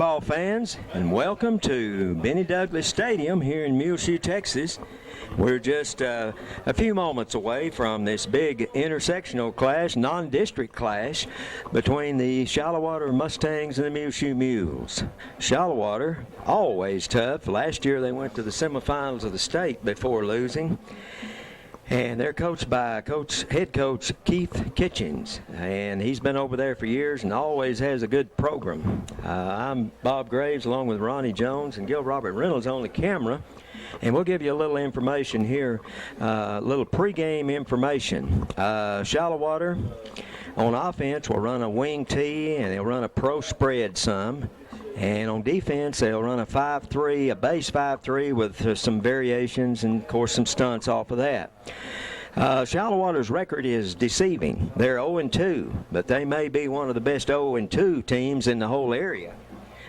football fans, and welcome to Benny Douglas Stadium here in Muleshoe, Texas. We're just a few moments away from this big intersectional clash, non-district clash, between the Shallowater Mustangs and the Muleshoe Mules. Shallowater, always tough. Last year they went to the semifinals of the state before losing. And they're coached by head coach Keith Kitchens, and he's been over there for years and always has a good program. I'm Bob Graves along with Ronnie Jones and Gil Robert Reynolds on the camera, and we'll give you a little information here, a little pregame information. Shallowater on offense will run a wing tee and they'll run a pro spread some. And on defense, they'll run a 5-3, a base 5-3 with some variations and, of course, some stunts off of that. Shallowater's record is deceiving. They're 0-2, but they may be one of the best 0-2 teams in the whole area,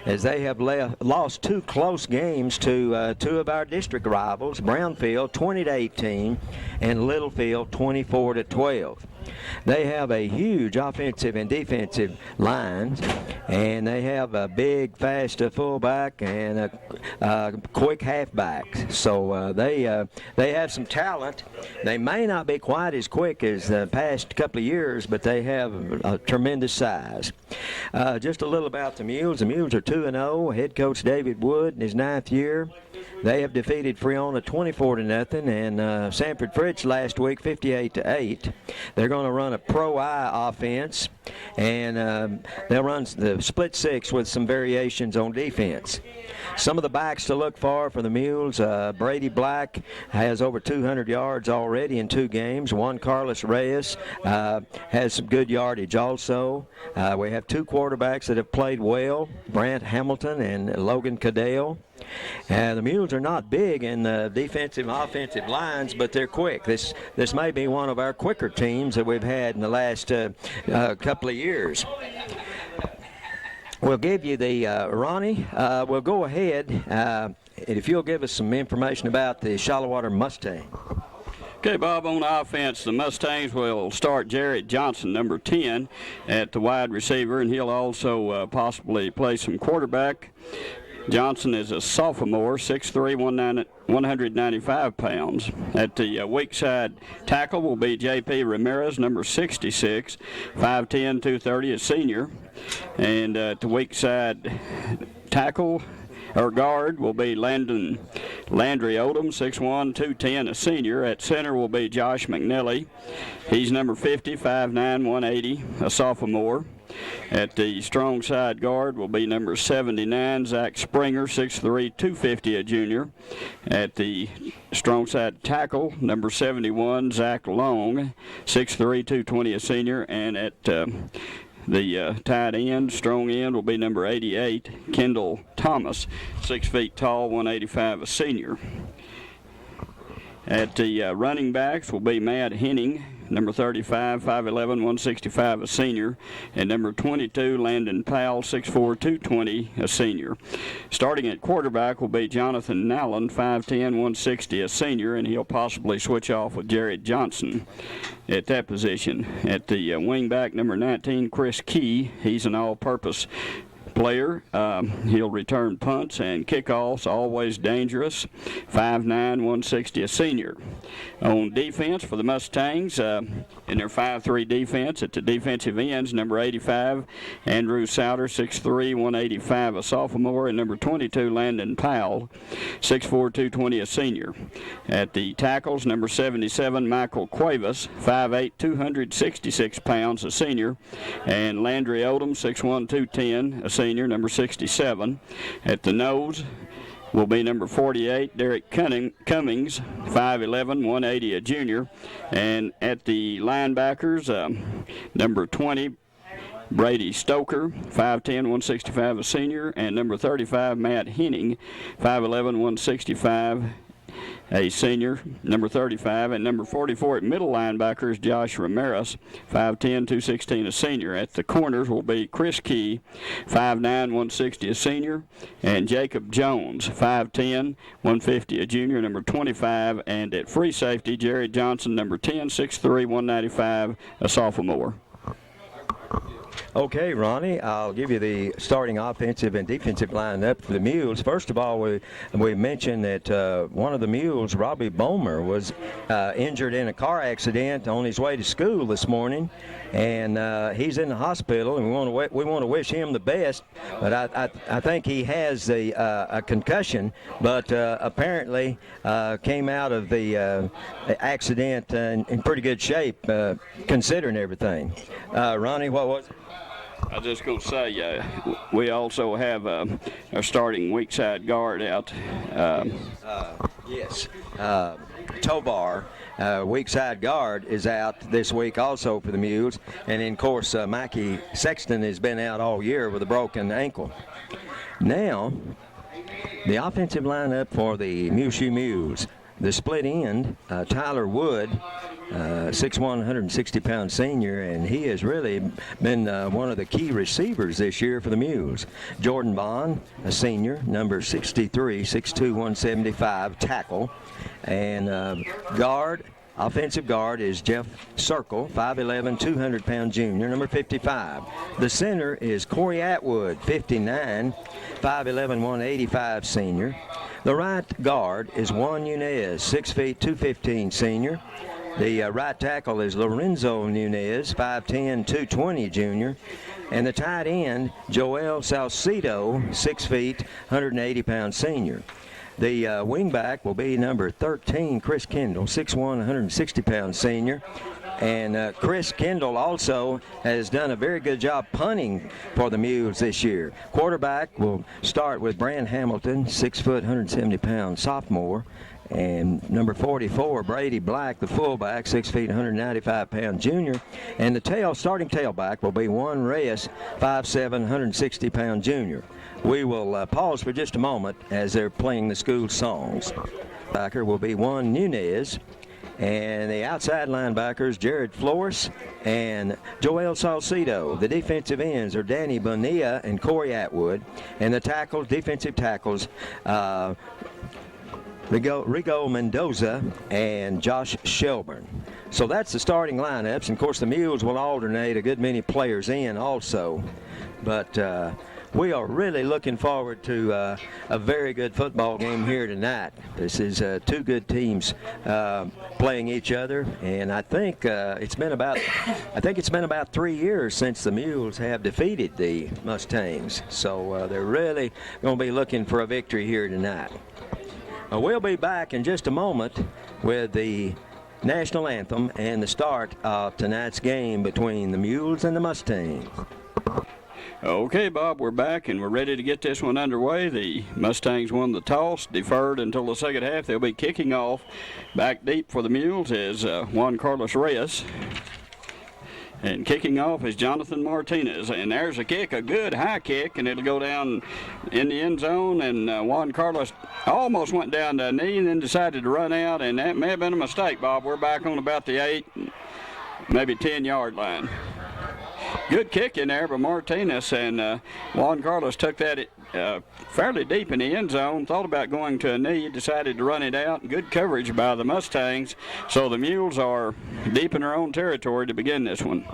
as they have lost two close games to two of our district rivals, Brownfield 20-18 and Littlefield 24-12. They have a huge offensive and defensive lines, and they have a big, fast fullback and a quick halfback. So they have some talent. They may not be quite as quick as the past couple of years, but they have a tremendous size. Just a little about the Mules. The Mules are 2-0. Head coach David Wood in his 9th year. They have defeated Freona 24-0 and Sanford Fritz last week 58-8. They're going to run a pro-I offense, and they'll run the split six with some variations on defense. Some of the backs to look for the Mules, Brady Black has over 200 yards already in 2 games. Juan Carlos Reyes has some good yardage also. We have 2 quarterbacks that have played well, Brant Hamilton and Logan Cadell. The Mules are not big in the defensive and offensive lines, but they're quick. This may be one of our quicker teams that we've had in the last couple of years. We'll give you the, Ronnie, we'll go ahead, if you'll give us some information about the Shallowater Mustang. Okay, Bob, on offense, the Mustangs will start Jared Johnson, number 10, at the wide receiver, and he'll also possibly play some quarterback. Johnson is a sophomore, 6'3", 195 pounds. At the weak side tackle will be J.P. Ramirez, number 66, 5'10", 230, a senior. And at the weak side tackle or guard will be Landry Odom, 6'1", 210, a senior. At center will be Josh McNelly. He's number 50, 5'9", 180, a sophomore. At the strong side guard will be number 79, Zach Springer, 6'3", 250, a junior. At the strong side tackle, number 71, Zach Long, 6'3", 220, a senior. And at the tight end, strong end, will be number 88, Kendall Thomas, 6 feet tall, 185, a senior. At the running backs will be Matt Henning, number 35, 5'11", 165, a senior, and number 22, Landon Powell, 6'4", 220, a senior. Starting at quarterback will be Jonathan Nallen, 5'10", 160, a senior, and he'll possibly switch off with Jared Johnson at that position. At the wing back, number 19, Chris Key, he's an all-purpose player. He'll return punts and kickoffs, always dangerous. 5'9", 160, a senior. On defense for the Mustangs, in their 5-3 defense, at the defensive ends, number 85, Andrew Souter, 6'3", 185, a sophomore, and number 22, Landon Powell, 6'4", 220, a senior. At the tackles, number 77, Michael Cuevas, 5'8", 266 pounds, a senior, and Landry Odom, 6'1", 210, a senior, number 67. At the nose will be number 48, Derek Cummings, 5'11", 180, a junior. And at the linebackers, number 20, Brady Stoker, 5'10", 165, a senior. And number 35, Matt Henning, 5'11", 165, a senior, number 35, and number 44 at middle linebackers, Josh Ramirez, 5'10", 216, a senior. At the corners will be Chris Key, 5'9", 160, a senior, and Jacob Jones, 5'10", 150, a junior, number 25, and at free safety, Jared Johnson, number 10, 6'3", 195, a sophomore. Okay, Ronnie, I'll give you the starting offensive and defensive lineup for the Mules. First of all, we mentioned that one of the Mules, Robbie Bomer, was injured in a car accident on his way to school this morning, and he's in the hospital, and we want to wish him the best. But I think he has a concussion, but apparently came out of the accident in pretty good shape, considering everything. Ronnie, what was it? I was just going to say, we also have a starting weak side guard out. Yes. Tobar, weak side guard, is out this week also for the Mules. And then, of course, Mackie Sexton has been out all year with a broken ankle. Now, the offensive lineup for the Muleshoe Mules. The split end, Tyler Wood, 6'1", 160-pound senior, and he has really been one of the key receivers this year for the Mules. Jordan Bond, a senior, number 63, 6'2", 175, tackle. And guard, offensive guard, is Jeff Circle, 5'11", 200-pound junior, number 55. The center is Corey Atwood, 59, 5'11", 185 senior. The right guard is Juan Nunez, 6 feet, 215 senior. The right tackle is Lorenzo Nunez, 5'10", 220 junior. And the tight end, Joel Salcido, 6 feet, 180-pound senior. The wingback will be number 13, Chris Kendall, 6'1", 160-pound senior. And Chris Kendall also has done a very good job punting for the Mules this year. Quarterback will start with Brand Hamilton, 6 foot, 170-pound sophomore. And number 44, Brady Black, the fullback, 6 feet, 195-pound junior. And the starting tailback will be Juan Reyes, 5'7", 160-pound junior. We will pause for just a moment as they're playing the school songs. Backer will be Juan Nunez. And the outside linebackers, Jared Flores and Joel Salcido. The defensive ends are Danny Bonilla and Corey Atwood. And the tackles, defensive tackles, Rigo Mendoza and Josh Shelburne. So that's the starting lineups. And, of course, the Mules will alternate a good many players in also. But we are really looking forward to a very good football game here tonight. This is two good teams playing each other, and I think it's been about 3 years since the Mules have defeated the Mustangs. So they're really going to be looking for a victory here tonight. We'll be back in just a moment with the national anthem and the start of tonight's game between the Mules and the Mustangs. Okay, Bob, we're back, and we're ready to get this one underway. The Mustangs won the toss, deferred until the second half. They'll be kicking off. Back deep for the Mules is Juan Carlos Reyes. And kicking off is Jonathan Martinez. And there's a kick, a good high kick, and it'll go down in the end zone. And Juan Carlos almost went down to a knee and then decided to run out, and that may have been a mistake, Bob. We're back on about the 8, maybe 10-yard line. Good kick in there by Martinez, and Juan Carlos took that fairly deep in the end zone, thought about going to a knee, decided to run it out. Good coverage by the Mustangs, so the Mules are deep in their own territory to begin this one.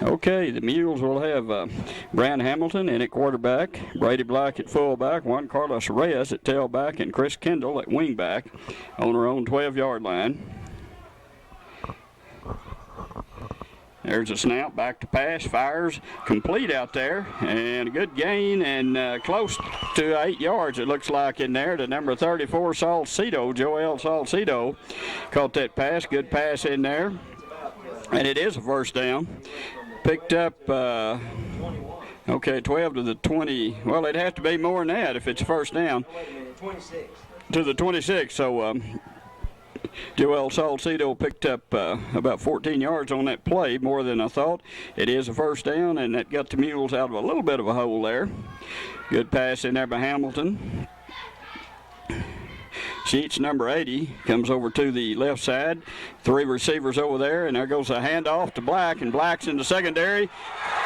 Okay, the Mules will have Brand Hamilton in at quarterback, Brady Black at fullback, Juan Carlos Reyes at tailback, and Chris Kendall at wingback on their own 12-yard line. There's a snap, back to pass, fires, complete out there, and a good gain and close to 8 yards, it looks like, in there to number 34, Salcido, Joel Salcido. Caught that pass, good pass in there, and it is a first down. Picked up, 12 to the 20. Well, it'd have to be more than that if it's a first down. 26. To the 26, so Joel Salcido picked up about 14 yards on that play, more than I thought. It is a first down, and that got the Mules out of a little bit of a hole there. Good pass in there by Hamilton. Sheets number 80 comes over to the left side. 3 receivers over there, and there goes a handoff to Black, and Black's in the secondary.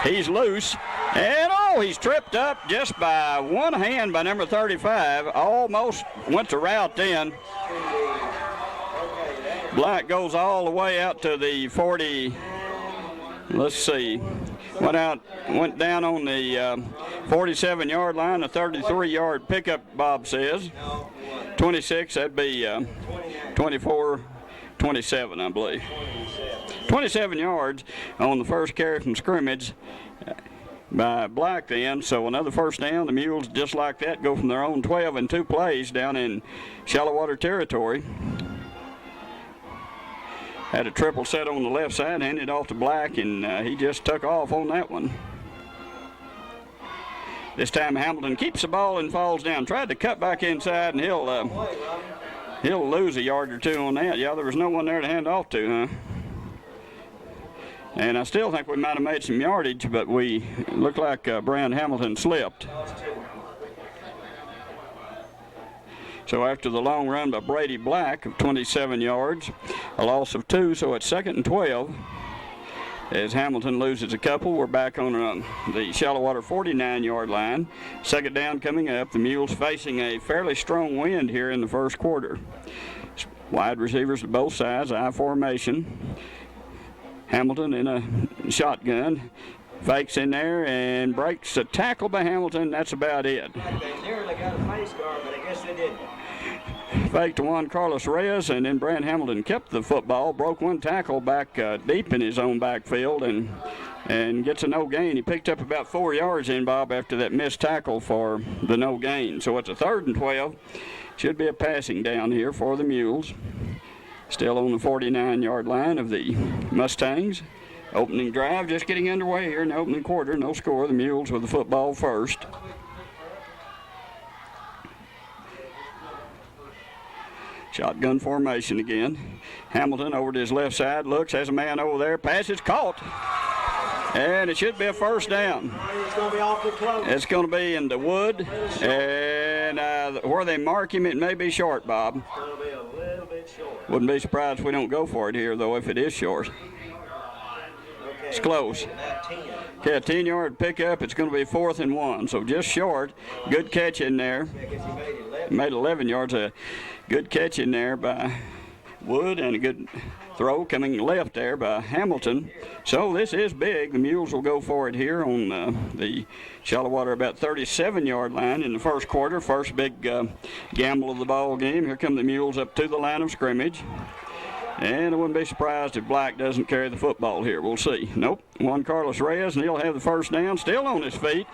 He's loose, and he's tripped up just by one hand by number 35. Almost went to route then. Black goes all the way out to the 40. Let's see. Went down on the 47-yard line, a 33-yard pickup, Bob says. 26, that'd be 24, 27, I believe. 27 yards on the first carry from scrimmage by Black then. So another first down. The Mules, just like that, go from their own 12 in 2 plays down in Shallowater territory. Had a triple set on the left side, handed off to Black, and he just took off on that one. This time Hamilton keeps the ball and falls down. Tried to cut back inside, and he'll lose a yard or two on that. Yeah, there was no one there to hand off to, huh? And I still think we might have made some yardage, but we looked like Brian Hamilton slipped. So after the long run by Brady Black of 27 yards, a loss of 2, so it's 2nd and 12. As Hamilton loses a couple, we're back on the Shallowater 49-yard line. Second down coming up. The Mules facing a fairly strong wind here in the first quarter. Wide receivers to both sides, I formation. Hamilton in a shotgun. Fakes in there and breaks a tackle by Hamilton. That's about it. They nearly got a face guard, but I guess they didn't. Fake to Juan Carlos Reyes, and then Brand Hamilton kept the football, broke one tackle back deep in his own backfield, and gets a no gain. He picked up about 4 yards in, Bob, after that missed tackle for the no gain. So it's a 3rd and 12. Should be a passing down here for the Mules. Still on the 49-yard line of the Mustangs. Opening drive just getting underway here in the opening quarter. No score. The Mules with the football first. Shotgun formation again. Hamilton over to his left side, looks, has a man over there, pass is caught. And it should be a first down. It's going to be awfully close. It's going to be in the wood, and where they mark him, it may be short, Bob. It's going to be a little bit short. Wouldn't be surprised if we don't go for it here, though, if it is short. Okay. It's close. About 10. Okay, a 10-yard pickup. It's going to be 4th and 1, so just short. Good catch in there. I guess he Made 11 yards. A good catch in there by Wood, and a good throw coming left there by Hamilton. So this is big. The Mules will go for it here on the Shallowater about 37-yard line in the first quarter. First big gamble of the ball game. Here come the Mules up to the line of scrimmage. And I wouldn't be surprised if Black doesn't carry the football here. We'll see. Nope. Juan Carlos Reyes, and he'll have the first down. Still on his feet.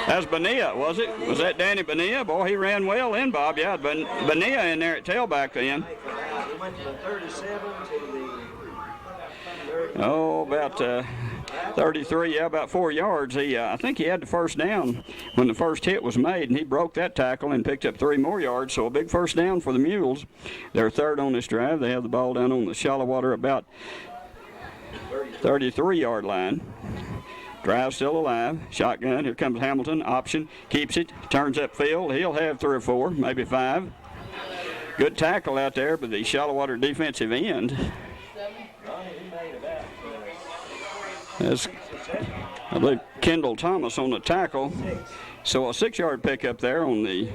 That's Bonilla, was it? Was that Danny Bonilla? Boy, he ran well in, Bob. Yeah, Bonilla in there at tailback then. He went to the 37 to the 30. Oh, about 33, yeah, about 4 yards. I think he had the first down when the first hit was made, and he broke that tackle and picked up 3 more yards. So a big first down for the Mules. They're third on this drive. They have the ball down on the Shallowater about 33-yard line. Drive still alive. Shotgun. Here comes Hamilton. Option. Keeps it. Turns upfield. He'll have 3 or 4, maybe 5. Good tackle out there by the Shallowater defensive end. That's, I believe, Kendall Thomas on the tackle. So a 6-yard pickup there on the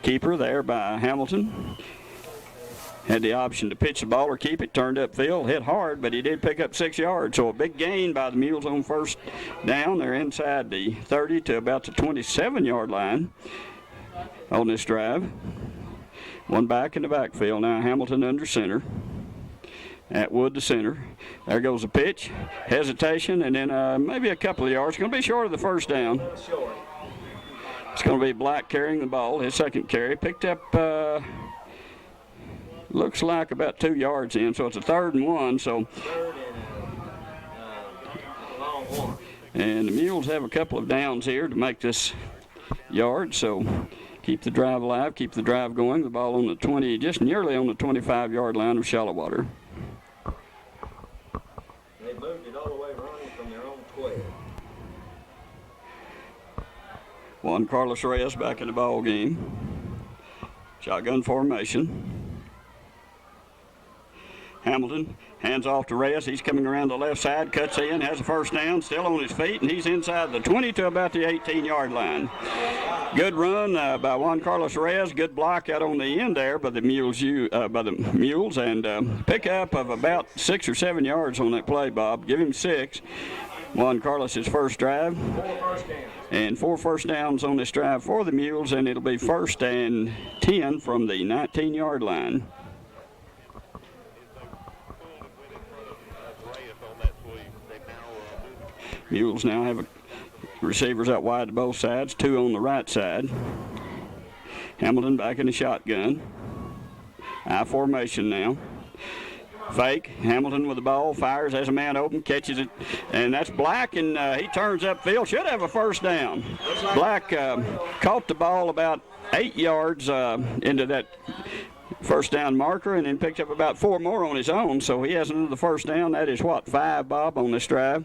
keeper there by Hamilton. Had the option to pitch the ball or keep it, turned upfield, hit hard, but he did pick up 6 yards. So a big gain by the Mules on first down. They're inside the 30 to about the 27-yard line on this drive. One back in the backfield now. Hamilton under center. Atwood to center. There goes the pitch. Hesitation, and then maybe a couple of yards. It's going to be short of the first down. It's going to be Black carrying the ball. His second carry. Picked up, looks like about 2 yards in, so it's a 3rd and 1. So, and the Mules have a couple of downs here to make this yard, so keep the drive alive, keep the drive going. The ball on the 20, just nearly on the 25-yard line of Shallowater. They moved it all the way, Ronnie, from their own 12. Juan Carlos Reyes back in the ball game. Shotgun formation. Hamilton hands off to Reyes. He's coming around the left side, cuts in, has a first down, still on his feet, and he's inside the 20 to about the 18-yard line. Good run by Juan Carlos Reyes. Good block out on the end there by the Mules, and pickup of about 6 or 7 yards on that play, Bob. Give him 6. Juan Carlos' first drive. 4 first downs on this drive for the Mules, and it'll be 1st and 10 from the 19-yard line. Mules now have receivers out wide to both sides, 2 on the right side. Hamilton back in the shotgun. I formation now. Fake. Hamilton with the ball, fires, has a man open, catches it, and that's Black, and he turns upfield. Should have a first down. Black caught the ball about 8 yards into that first down marker, and then picked up about 4 more on his own, so he has another first down. That is, 5, Bob, on this drive.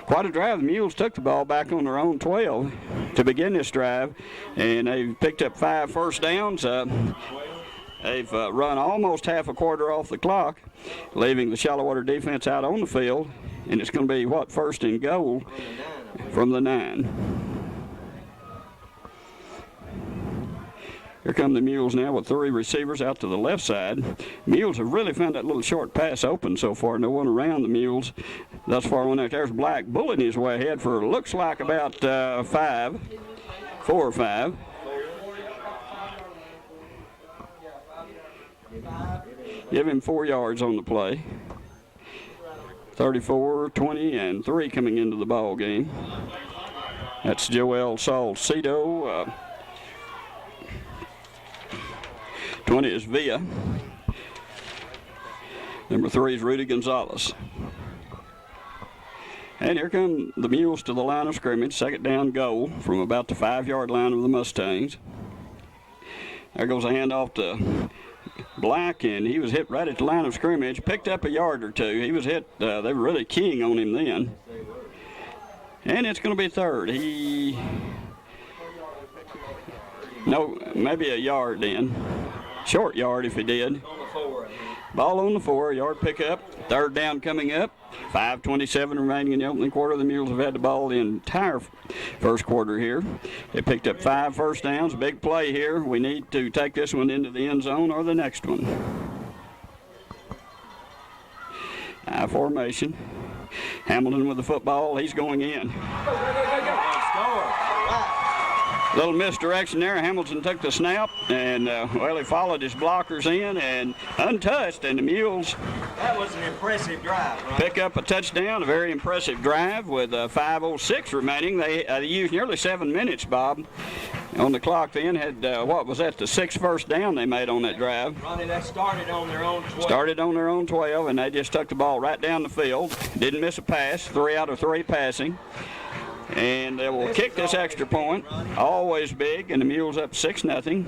Quite a drive. The Mules took the ball back on their own 12 to begin this drive, and they picked up 5 first downs. They've run almost half a quarter off the clock, leaving the Shallowater defense out on the field, and it's going to be, 1st and goal from the 9. Here come the Mules now with 3 receivers out to the left side. Mules have really found that little short pass open so far. No one around the Mules thus far. When there's Black bulleting his way ahead for looks like about 4 or 5. Give him 4 yards on the play. 34, 20, and 3 coming into the ball game. That's Joel Salcedo. 20 is Villa. Number 3 is Rudy Gonzalez. And here come the Mules to the line of scrimmage. 2nd down goal from about the 5-yard line of the Mustangs. There goes a handoff to Black, and he was hit right at the line of scrimmage. Picked up a yard or 2. He was hit. They were really keying on him then. And it's going to be 3rd. Maybe a yard then. Short yard if he did. Ball on the 4, yard pickup. 3rd down coming up. 5:27 remaining in the opening quarter. The Mules have had the ball the entire first quarter here. They picked up 5 first downs. Big play here. We need to take this one into the end zone or the next one. I formation. Hamilton with the football. He's going in. Little misdirection there. Hamilton took the snap, and he followed his blockers in and untouched, and the Mules. That was an impressive drive, right? Pick up a touchdown. A very impressive drive with 5:06 remaining. They used nearly 7 minutes, Bob, on the clock. Then had the 6th first down they made on that drive. Ronnie, that started on their own 12. Started on their own 12, and they just took the ball right down the field. Didn't miss a pass. 3 out of 3 passing. And they will kick this extra point. Always big, and the Mules up 6-0.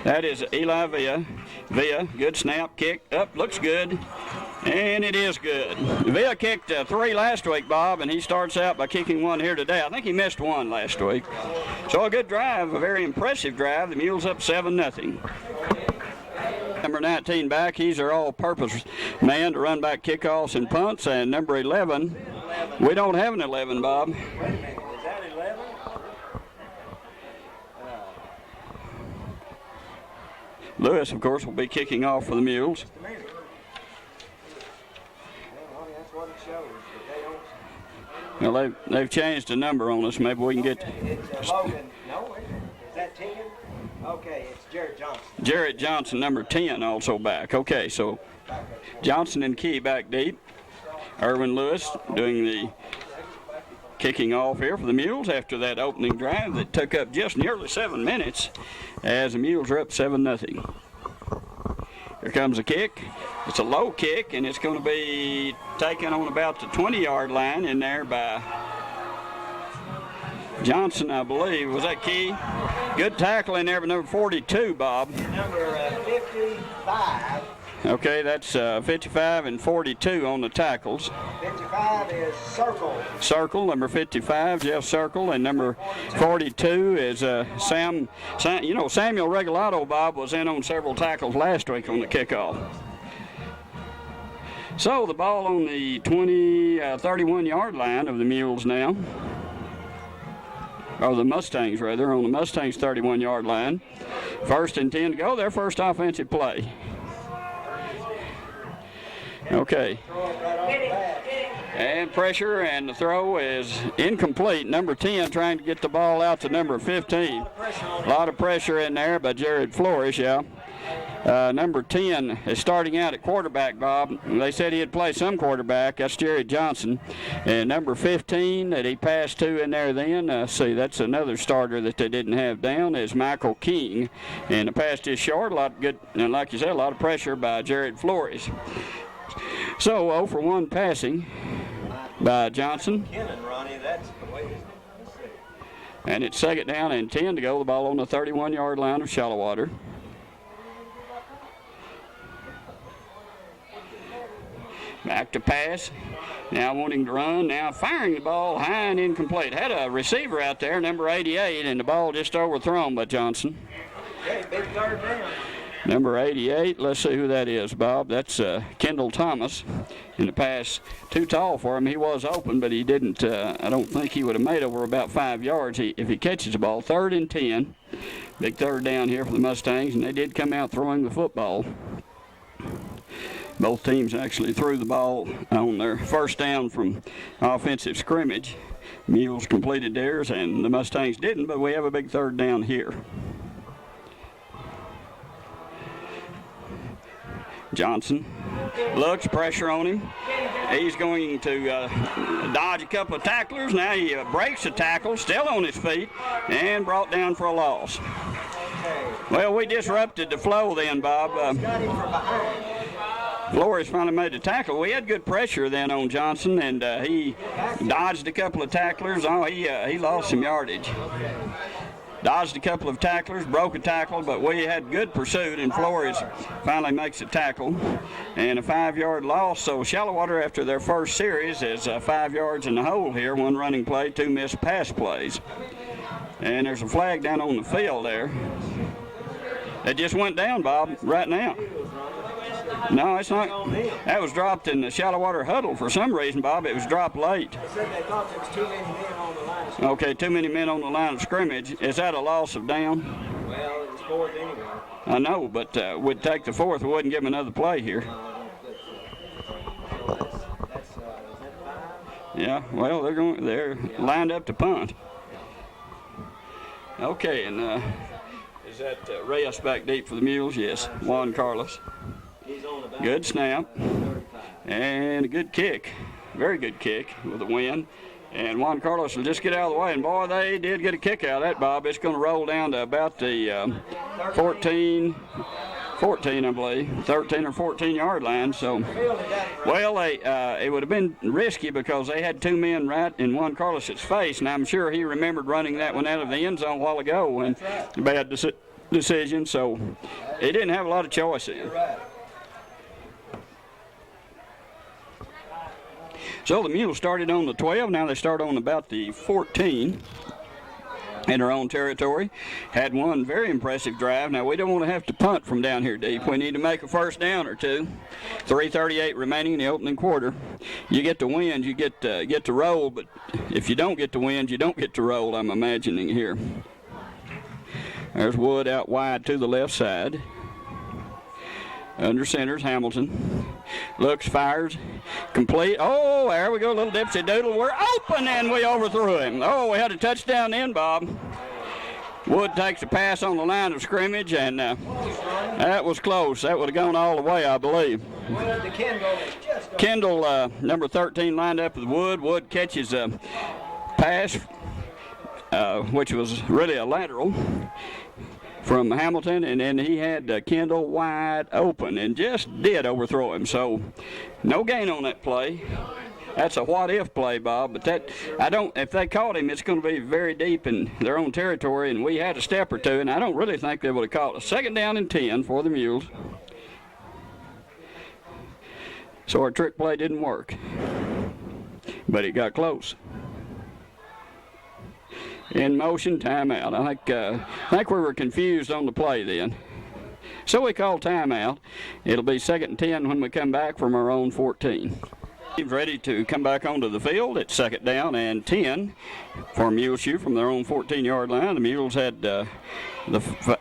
That is Eli Villa. Villa, good snap, kick, up, looks good, and it is good. Villa kicked 3 last week, Bob, and he starts out by kicking 1 here today. I think he missed 1 last week. So a good drive, a very impressive drive. The Mules up 7-0. Number 19 back, he's their all-purpose man to run back kickoffs and punts, and number 11. We don't have an 11, Bob. Wait a minute, is that 11? Lewis, of course, will be kicking off for the Mules. That's what it shows, but they don't. Well, they've changed the number on us. Maybe we can get. It's Logan. No, is that 10? Okay, it's Jarrett Johnson. Jarrett Johnson, number 10, also back. Okay, so Johnson and Key back deep. Erwin Lewis doing the kicking off here for the Mules after that opening drive that took up just nearly 7 minutes as the Mules are up 7-0. Here comes a kick. It's a low kick, and it's going to be taken on about the 20-yard line in there by Johnson, I believe. Was that Key? Good tackle in there by number 42, Bob. Number 55. Okay, that's 55 and 42 on the tackles. 55 is Circle. Circle, number 55, Jeff Circle, and number 42 is Sam. You know, Samuel Regalado, Bob, was in on several tackles last week on the kickoff. So the ball on the 31-yard line of the Mules now. Or the Mustangs, rather, on the Mustangs' 31-yard line. 1st and 10 to go, their first offensive play. Okay. And pressure, and the throw is incomplete. Number 10 trying to get the ball out to number 15. A lot of pressure in there by Jared Flores, yeah. Number 10 is starting out at quarterback, Bob. They said he'd play some quarterback. That's Jared Johnson. And number 15 that he passed to in there then, see, that's another starter that they didn't have down, is Michael King. And the pass is short, a lot of good, and like you said, a lot of pressure by Jared Flores. So 0 for 1 passing by Johnson. And it's 2nd down and 10 to go. The ball on the 31-yard line of Shallowater. Back to pass. Now wanting to run. Now firing the ball high and incomplete. Had a receiver out there, number 88, and the ball just overthrown by Johnson. Okay, big 3rd down. Number 88, let's see who that is, Bob. That's Kendall Thomas. And the pass too tall for him. He was open, but he didn't. I don't think he would have made over about 5 yards if he catches the ball. 3rd and 10. Big 3rd down here for the Mustangs, and they did come out throwing the football. Both teams actually threw the ball on their first down from offensive scrimmage. Mules completed theirs, and the Mustangs didn't, but we have a big 3rd down here. Johnson looks, pressure on him. He's going to dodge a couple of tacklers. Now he breaks a tackle, still on his feet, and brought down for a loss. Well, we disrupted the flow then, Bob. Flores finally made the tackle. We had good pressure then on Johnson, and he dodged a couple of tacklers. Oh, he lost some yardage. Dodged a couple of tacklers, broke a tackle, but we had good pursuit, and Flores finally makes a tackle. And a 5-yard loss, so Shallowater, after their first series, is 5 yards in the hole here. 1 running play, 2 missed pass plays. And there's a flag down on the field there. It just went down, Bob, right now. No, it's not. That was dropped in the Shallowater huddle for some reason, Bob. It was dropped late. They said they thought there was too many men on the line. Okay, too many men on the line of scrimmage. Is that a loss of down? Well, it was 4th anyway. I know, but we'd take the 4th. We wouldn't give them another play here. That's 5? Yeah, well, they're lined up to punt. Okay, and is that Reyes back deep for the Mules? Yes, Juan Carlos. Good snap, and a good kick, very good kick with a win. And Juan Carlos will just get out of the way, and boy, they did get a kick out of that, Bob. It's going to roll down to about the 14, I believe, 13 or 14-yard line. So, well, it would have been risky because they had 2 men right in Juan Carlos's face, and I'm sure he remembered running that one out of the end zone a while ago, and bad decision. So, he didn't have a lot of choice in. So the Mules started on the 12. Now they start on about the 14 in their own territory. Had one very impressive drive. Now we don't want to have to punt from down here deep. We need to make a 1st down or 2. 3:38 remaining in the opening quarter. You get the wins, you get to roll. But if you don't get the wins, you don't get to roll, I'm imagining here. There's Wood out wide to the left side. Under center's Hamilton. Looks, fires, complete. Oh, there we go, little dipsy doodle. We're open, and we overthrew him. Oh, we had a touchdown in, Bob. Wood takes a pass on the line of scrimmage, and that was close. That would have gone all the way, I believe. Kendall, number 13, lined up with Wood. Wood catches a pass, which was really a lateral from Hamilton, and then he had Kendall wide open and just did overthrow him. So no gain on that play. That's a what-if play, Bob, but if they caught him, it's going to be very deep in their own territory, and we had a step or 2, and I don't really think they would have caught us. 2nd down and 10 for the Mules. So our trick play didn't work, but it got close. In motion, timeout. I think we were confused on the play then. So we call timeout. It'll be 2nd and 10 when we come back from our own 14. Team's ready to come back onto the field. It's 2nd down and 10 for Muleshoe from their own 14-yard line. The Mules had the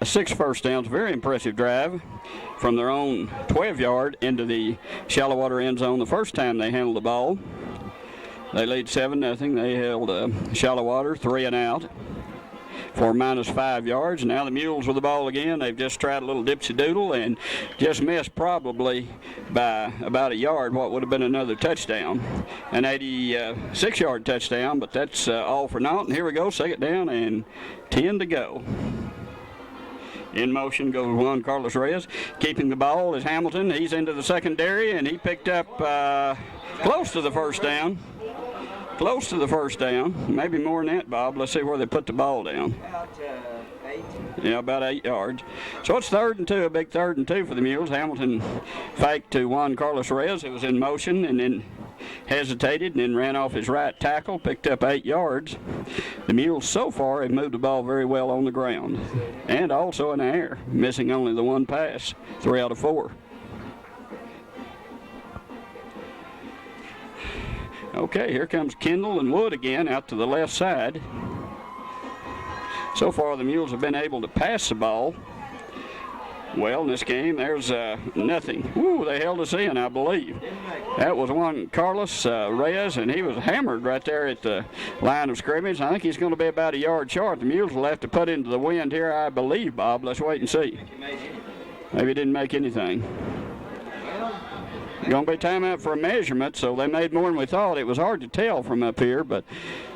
6 first downs, very impressive drive from their own 12-yard into the Shallowater end zone the first time they handled the ball. They lead 7-0. They held Shallowater 3 and out for -5 yards. Now the Mules with the ball again. They've just tried a little dipsy-doodle and just missed probably by about a yard what would have been another touchdown. An 86-yard touchdown, but that's all for naught. And here we go, 2nd down and 10 to go. In motion goes Juan Carlos Reyes. Keeping the ball is Hamilton. He's into the secondary, and he picked up close to the first down. Close to the first down. Maybe more than that, Bob. Let's see where they put the ball down. About 8. Yeah, about 8 yards. So it's 3rd and 2, a big 3rd and 2 for the Mules. Hamilton faked to Juan Carlos Reyes. It was in motion and then hesitated and then ran off his right tackle, picked up 8 yards. The Mules so far have moved the ball very well on the ground and also in the air, missing only the one pass, 3 out of 4. Okay, here comes Kendall and Wood again out to the left side. So far, the Mules have been able to pass the ball well in this game. There's nothing. Ooh, they held us in, I believe. That was Juan Carlos Reyes, and he was hammered right there at the line of scrimmage. I think he's going to be about a yard short. The Mules will have to put into the wind here, I believe, Bob. Let's wait and see. Maybe he didn't make anything. Going to be timeout for a measurement, so they made more than we thought. It was hard to tell from up here, but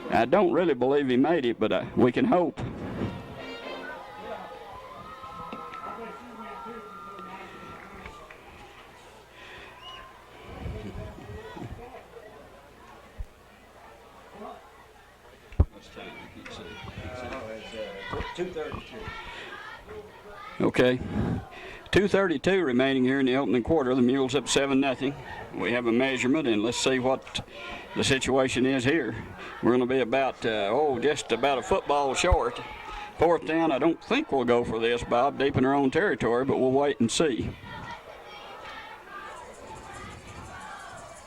I don't really believe he made it, but we can hope. Okay. 2:32 remaining here in the opening quarter. The Mules up 7-0. We have a measurement, and let's see what the situation is here. We're going to be about, just about a football short. 4th down, I don't think we'll go for this, Bob, deep in our own territory, but we'll wait and see.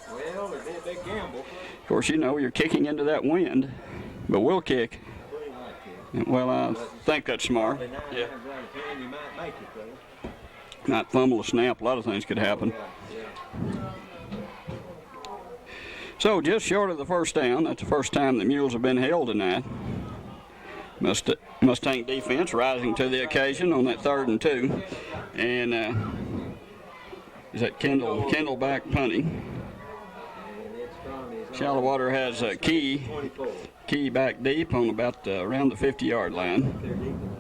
Well, it'd be a big gamble. Of course, you know, you're kicking into that wind, but we'll kick. Well, I think that's smart. Yeah. You might make it, though. Not fumble a snap. A lot of things could happen. So just short of the first down. That's the first time the Mules have been held tonight. Mustang defense rising to the occasion on that 3rd and 2. And is that Kendall back punting? Shallowater has a key back deep on about around the 50-yard line.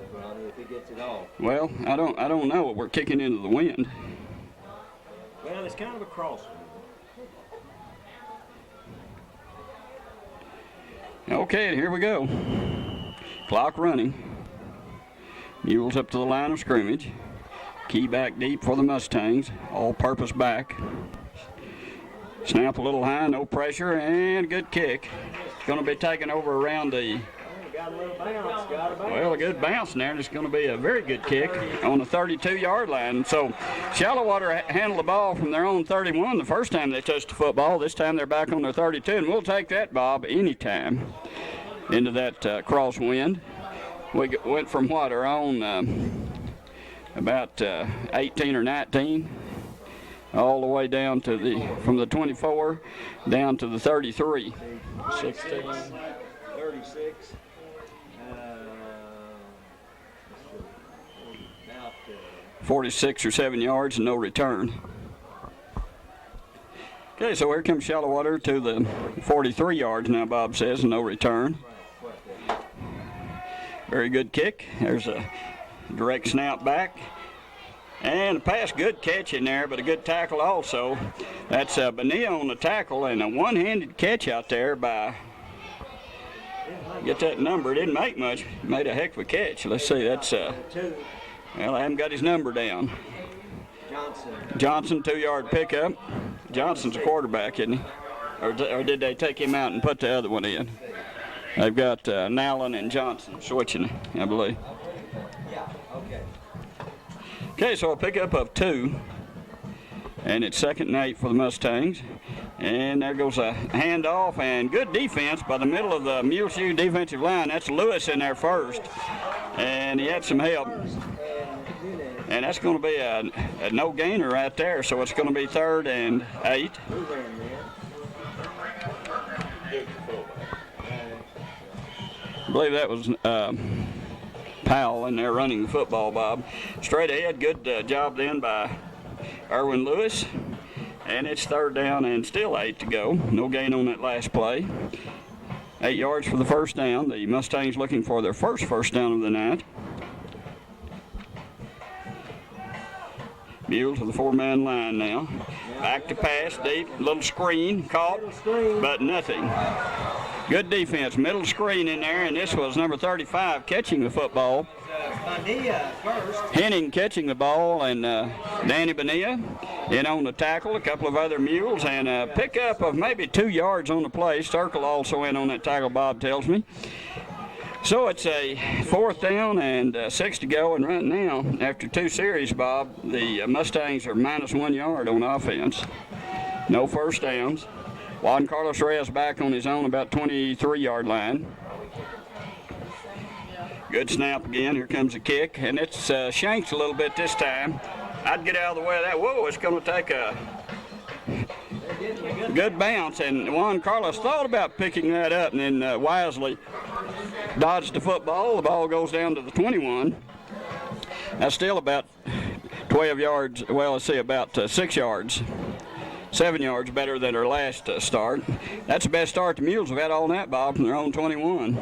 Well, I don't know. We're kicking into the wind. Well, it's kind of a cross. Okay, here we go. Clock running. Mules up to the line of scrimmage. Key back deep for the Mustangs. All-purpose back. Snap a little high, no pressure, and good kick. It's going to be taken over around the... Got a little bounce. Well, a good bounce there, and it's going to be a very good kick on the 32-yard line. So Shallowater handled the ball from their own 31 the first time they touched the football. This time they're back on their 32, and we'll take that, Bob, anytime into that crosswind. We went from what, our own about 18 or 19, all the way down to from the 24 down to the 33. 16, 36. 46 or 7 yards and no return. Okay, so here comes Shallowater to the 43 yards now, Bob says, and no return. Very good kick. There's a direct snap back. And a pass, good catch in there, but a good tackle also. That's Bonilla on the tackle, and a one-handed catch out there by, get that number, didn't make much, made a heck of a catch. Let's see, that's, well, I haven't got his number down. Johnson, 2-yard pickup. Johnson's a quarterback, isn't he? Or did they take him out and put the other one in? They've got Nallen and Johnson switching, I believe. Yeah, okay. Okay, so a pickup of 2. And it's 2nd and 8 for the Mustangs. And there goes a handoff, and good defense by the middle of the Muleshoe defensive line. That's Lewis in there first, and he had some help. And that's going to be a no-gainer right there, so it's going to be 3rd and 8. I believe that was Powell in there running the football, Bob. Straight ahead, good job then by Erwin Lewis. And it's 3rd down and still 8 to go. No gain on that last play. 8 yards for the first down. The Mustangs looking for their first down of the night. Mules with a 4-man line now. Back to pass, deep, little screen, caught, but nothing. Good defense, middle screen in there, and this was number 35 catching the football. Henning catching the ball, and Danny Bonilla in on the tackle, a couple of other Mules, and a pickup of maybe 2 yards on the play. Circle also in on that tackle, Bob tells me. So it's a 4th down and 6 to go, and right now, after 2 series, Bob, the Mustangs are minus 1 yard on offense. No first downs. Juan Carlos Reyes back on his own about 23-yard line. Good snap again. Here comes a kick, and it's Shanks a little bit this time. I'd get out of the way of that. Whoa, it's going to take a good bounce, and Juan Carlos thought about picking that up, and then wisely dodged the football. The ball goes down to the 21. That's still about 12 yards. Well, let's see, about 6 yards. 7 yards better than their last start. That's the best start the Mules have had all night, Bob, from their own 21.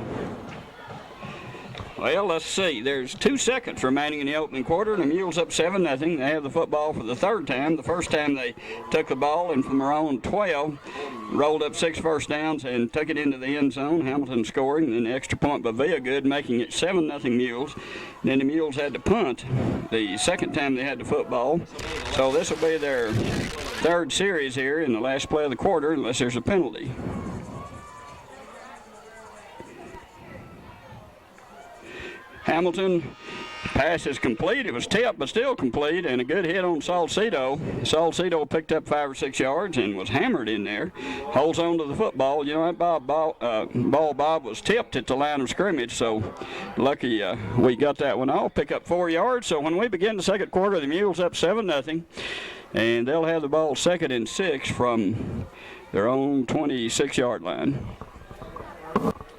Well, let's see. There's 2 seconds remaining in the opening quarter, and the Mules up 7-0. They have the football for the 3rd time. The first time they took the ball and from their own 12, rolled up 6 first downs and took it into the end zone. Hamilton scoring, and then the extra point by Villagood, making it 7-0 Mules. Then the Mules had to punt the second time they had the football. So this will be their 3rd series here in the last play of the quarter, unless there's a penalty. Hamilton, pass is complete. It was tipped, but still complete, and a good hit on Salcedo. Salcedo picked up 5 or 6 yards and was hammered in there. Holds on to the football. You know, that ball, Bob, was tipped at the line of scrimmage, so lucky we got that one off. Pick up 4 yards. So when we begin the second quarter, the Mules up 7-0, and they'll have the ball 2nd and 6 from their own 26-yard line.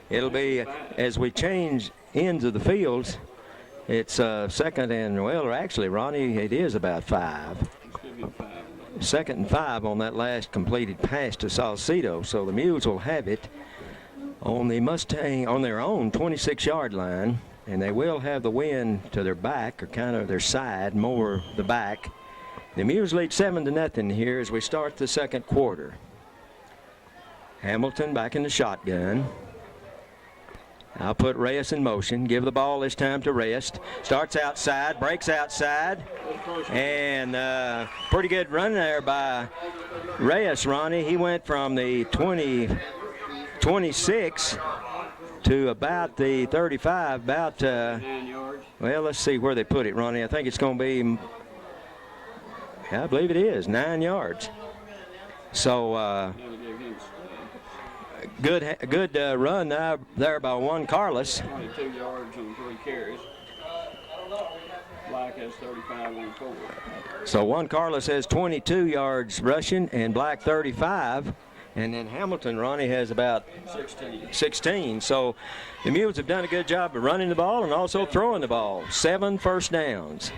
It'll be, as we change ends of the fields, it's 2nd and, well, actually, Ronnie, it is about 5. 2nd and 5 on that last completed pass to Salcedo. So the Mules will have it on the Mustang, on their own 26-yard line, and they will have the wind to their back, or kind of their side, more the back. The Mules lead 7-0 here as we start the second quarter. Hamilton back in the shotgun. I'll put Reyes in motion. Give the ball this time to Reyes. Starts outside, breaks outside, and pretty good run there by Reyes, Ronnie. He went from the 26 to about the 35, about, well, let's see where they put it, Ronnie. I think it's going to be, I believe it is, 9 yards. So, good run there by Juan Carlos. 22 yards on 3 carries. Black has 35 on 4. So Juan Carlos has 22 yards rushing and Black 35. And then Hamilton, Ronnie, has about 16. So the Mules have done a good job of running the ball and also throwing the ball. 7 first downs.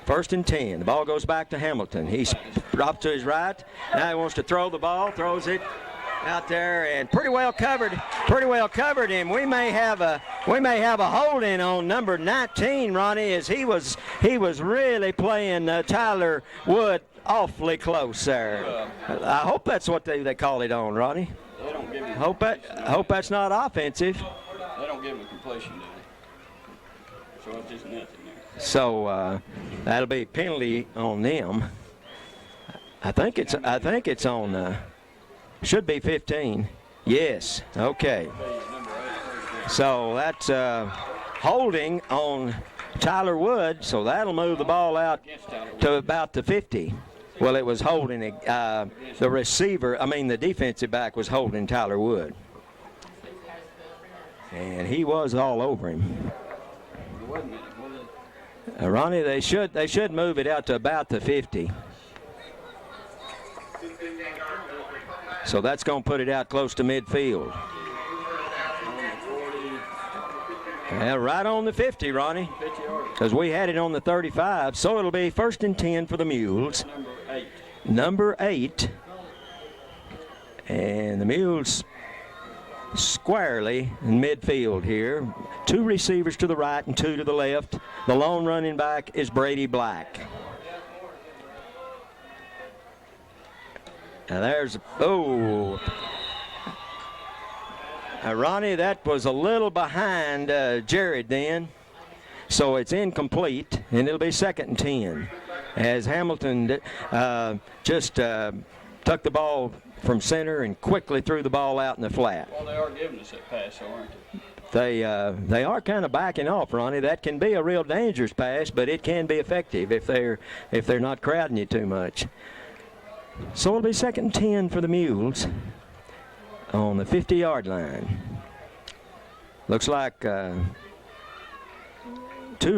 1st and 10. The ball goes back to Hamilton. He's off to his right. Now he wants to throw the ball, throws it out there, and pretty well covered, and we may have a holding on number 19, Ronnie, as he was really playing Tyler Wood awfully close there. I hope that's what they call it on, Ronnie. They don't give him hope that's not offensive. They don't give him a completion, do they? So it's just nothing there. So that'll be a penalty on them. I think it's on. Should be 15. Yes. Okay. So that's holding on Tyler Wood, so that'll move the ball out to about the 50. Well, it was holding the receiver, the defensive back was holding Tyler Wood. And he was all over him. Ronnie, they should move it out to about the 50. So that's going to put it out close to midfield. Yeah, right on the 50, Ronnie. Because we had it on the 35. So it'll be 1st and 10 for the Mules. Number 8. And the Mules squarely in midfield here. 2 receivers to the right and 2 to the left. The lone running back is Brady Black. Now there's, Ronnie, that was a little behind Jared then. So it's incomplete, and it'll be 2nd and 10. As Hamilton just took the ball from center and quickly threw the ball out in the flat. Well, they are giving us that pass, aren't they? They are kind of backing off, Ronnie. That can be a real dangerous pass, but it can be effective if they're not crowding you too much. So it'll be 2nd and 10 for the Mules on the 50-yard line. Looks like 2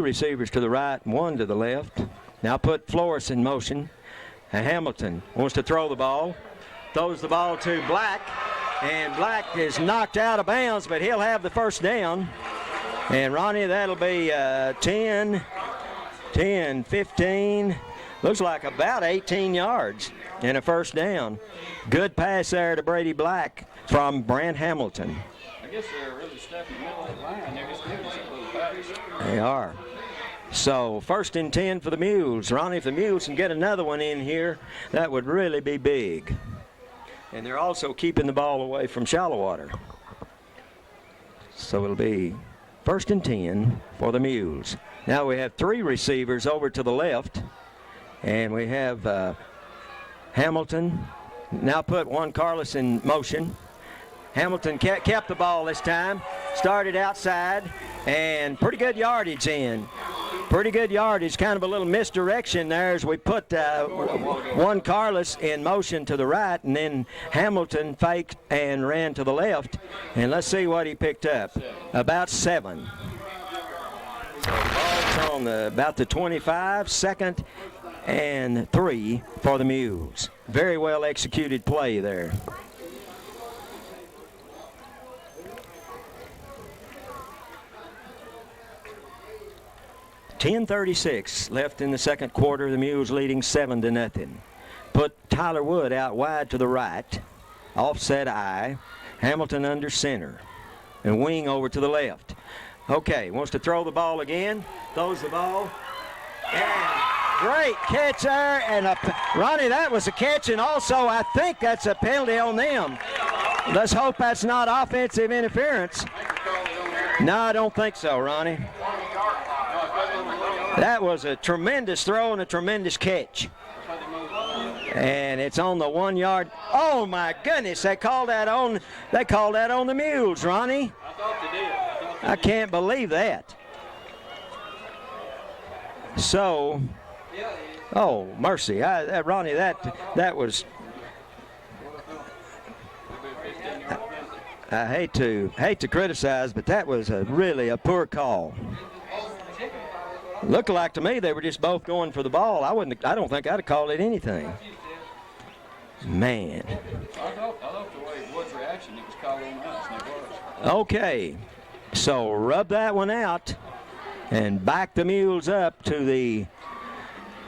receivers to the right and 1 to the left. Now put Flores in motion. And Hamilton wants to throw the ball. Throws the ball to Black. And Black is knocked out of bounds, but he'll have the 1st down. And Ronnie, that'll be 10, 15. Looks like about 18 yards and a 1st down. Good pass there to Brady Black from Brant Hamilton. I guess they're really stepping in the middle of the line. They're just giving us a little pass. They are. So 1st and 10 for the Mules. Ronnie, if the Mules can get another one in here, that would really be big. And they're also keeping the ball away from Shallowater. So it'll be 1st and 10 for the Mules. Now we have 3 receivers over to the left. And we have Hamilton. Now put Juan Carlos in motion. Hamilton kept the ball this time. Started outside. And pretty good yardage in. Pretty good yardage. Kind of a little misdirection there as we put Juan Carlos in motion to the right. And then Hamilton faked and ran to the left. And let's see what he picked up. About 7. So the ball's on about the 25. 2nd and 3 for the Mules. Very well executed play there. .10:36 left in the 2nd quarter. The Mules leading 7-0. Put Tyler Wood out wide to the right. Offset I. Hamilton under center. And wing over to the left. Okay, wants to throw the ball again. Throws the ball. And great catch there. And Ronnie, that was a catch. And also, I think that's a penalty on them. Let's hope that's not offensive interference. No, I don't think so, Ronnie. That was a tremendous throw and a tremendous catch. And it's on the 1 yard. Oh my goodness, they called that on the Mules, Ronnie. I thought they did. I can't believe that. So, oh mercy, Ronnie, that was. I hate to criticize, but that was really a poor call. Looked like to me they were just both going for the ball. I don't think I'd have called it anything. Man. I thought the way Wood's reaction, it was called on us, and it was. Okay, so rub that one out and back the Mules up to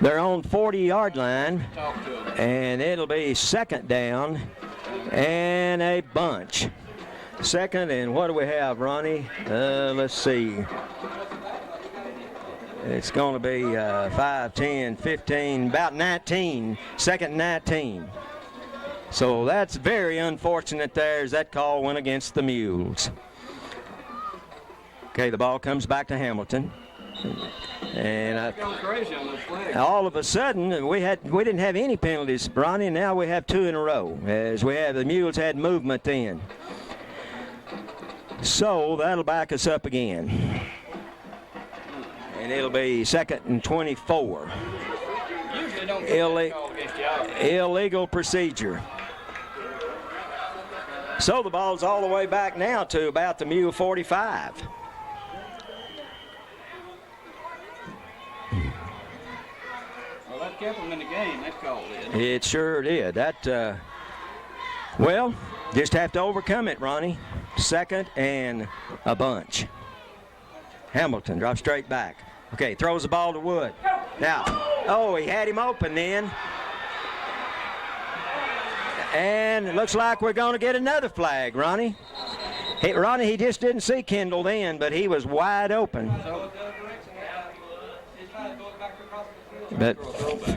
their own 40-yard line. And it'll be 2nd down and a bunch. 2nd, and what do we have, Ronnie? Let's see. It's going to be 5, 10, 15, about 19, 2nd and 19. So that's very unfortunate there as that call went against the Mules. Okay, the ball comes back to Hamilton. And all of a sudden, we didn't have any penalties, Ronnie. Now we have 2 in a row as the Mules had movement then. So that'll back us up again. And it'll be 2nd and 24. Usually don't get that call against y'all. Illegal procedure. So the ball's all the way back now to about the Mule 45. Well, that kept them in the game, that call did. It sure did. That, well, just have to overcome it, Ronnie. 2nd and a bunch. Hamilton drops straight back. Okay, throws the ball to Wood. Now, oh, he had him open then. And it looks like we're going to get another flag, Ronnie. Ronnie, he just didn't see Kendall then, but he was wide open. But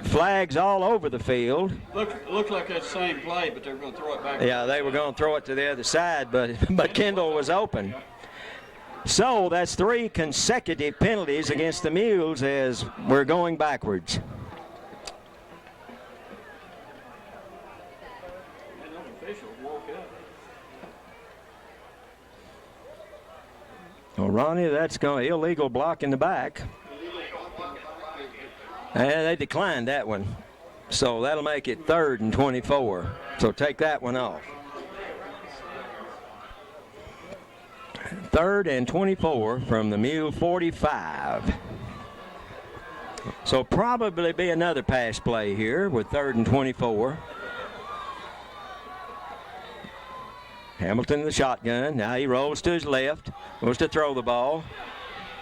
flags all over the field. Looked like that same play, but they were going to throw it back. Yeah, they were going to throw it to the other side, but Kendall was open. So that's 3 consecutive penalties against the Mules as we're going backwards. Well, Ronnie, that's going to illegal block in the back. And they declined that one. So that'll make it 3rd and 24. So take that one off. 3rd and 24 from the Mule 45. So probably be another pass play here with 3rd and 24. Hamilton in the shotgun. Now he rolls to his left. Wants to throw the ball.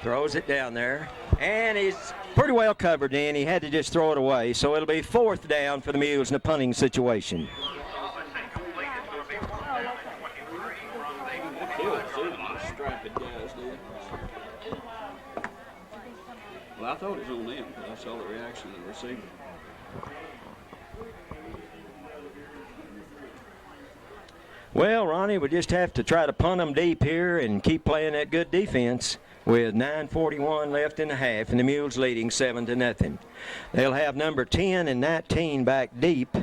Throws it down there. And he's pretty well covered in. He had to just throw it away. So it'll be 4th down for the Mules in a punting situation. Well, I thought it was on them, but I saw the reaction of the receiver. Well, Ronnie, we just have to try to punt them deep here and keep playing that good defense with 9:41 left in the half, and the Mules leading 7-0. They'll have number 10 and 19 back deep,